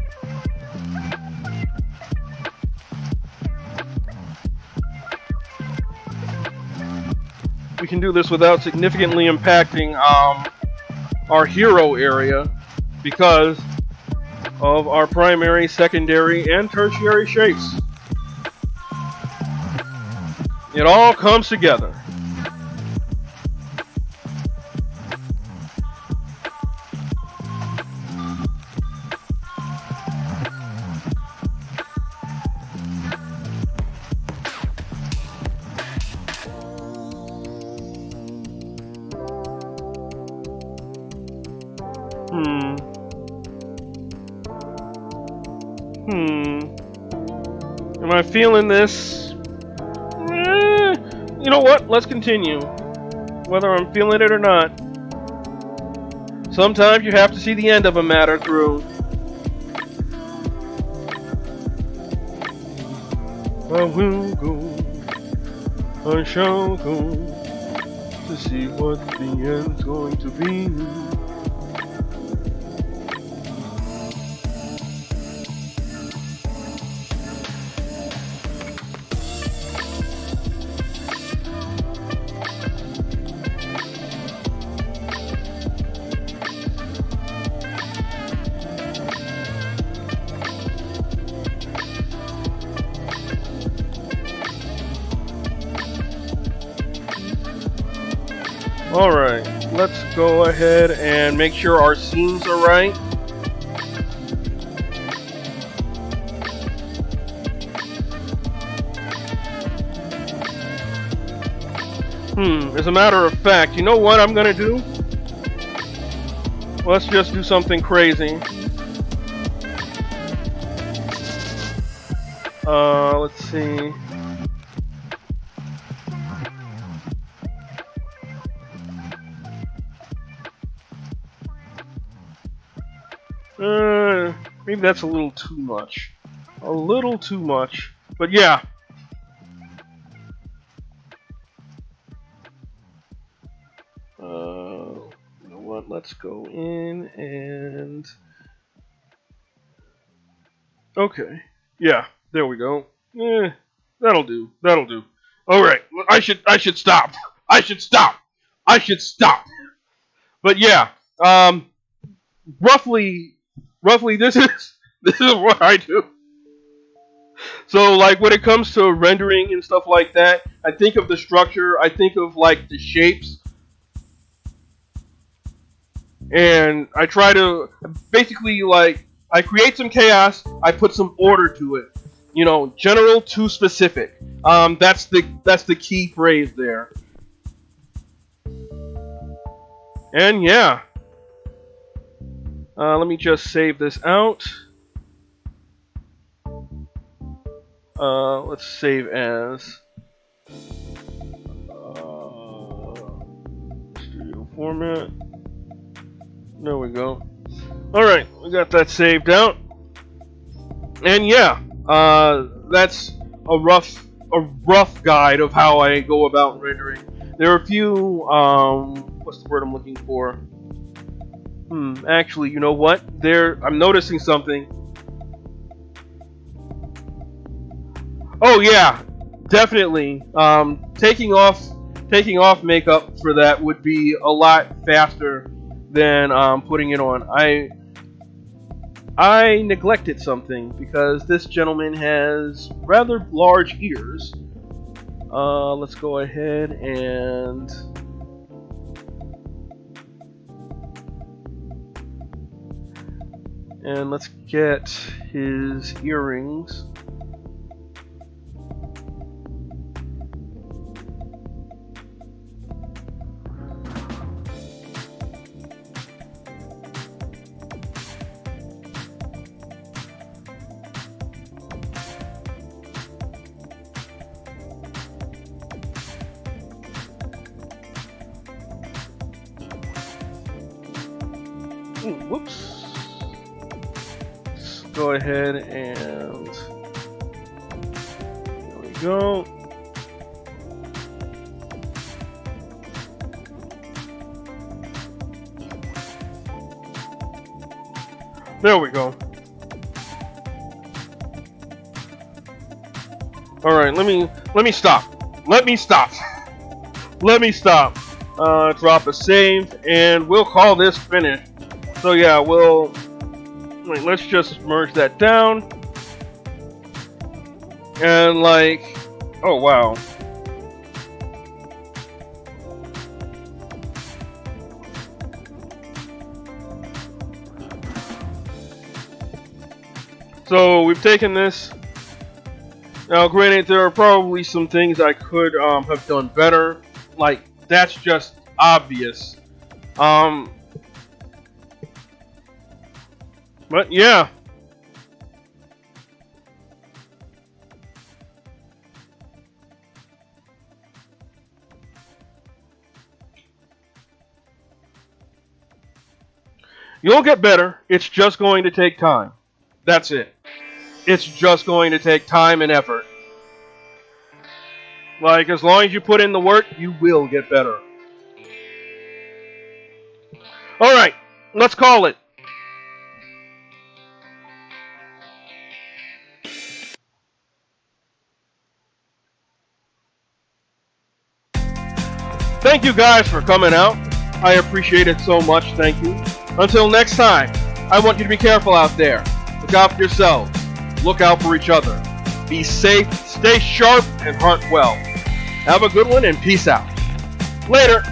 our hero area because of our primary, secondary, and tertiary shapes. It all comes together. Am I feeling this? You know what? Let's continue. Whether I'm feeling it or not. Sometimes you have to see the end of a matter through. I will go. I shall go to see what the end's going to be. Alright, let's go ahead and make sure our scenes are right. As a matter of fact, you know what I'm gonna do? Let's just do something crazy. Let's see. Maybe that's a little too much. A little too much. But yeah. You know what? Let's go in and... Okay. Yeah, there we go. That'll do. That'll do. Alright, I should stop. I should stop. But yeah, roughly this is what I do. So like when it comes to rendering and stuff like that, I think of the structure, I think of like the shapes, and I try to basically like I create some chaos, I put some order to it. You know, general to specific. That's the key phrase there. And yeah. Let me just save this out. Let's save as studio format. There we go. Alright, we got that saved out. And yeah, that's a rough guide of how I go about rendering. There are a few, what's the word I'm looking for? Actually, you know what? I'm noticing something. Oh yeah, definitely. Taking off makeup for that would be a lot faster than putting it on. I neglected something because this gentleman has rather large ears. Let's go ahead and let's get his earrings. Whoops. go ahead and there we go. There we go. All right, let me stop. Let me stop. Let me stop. Drop a save, and we'll call this finished. So yeah, let's just merge that down. And like, oh wow. So we've taken this. Now, granted, there are probably some things I could have done better. Like, that's just obvious. But yeah. You'll get better. It's just going to take time. That's it. It's just going to take time and effort. Like, as long as you put in the work, you will get better. Alright, let's call it. Thank you guys for coming out. I appreciate it so much, thank you. Until next time, I want you to be careful out there. Look out for yourselves. Look out for each other. Be safe, stay sharp, and hunt well. Have a good one, and peace out. Later.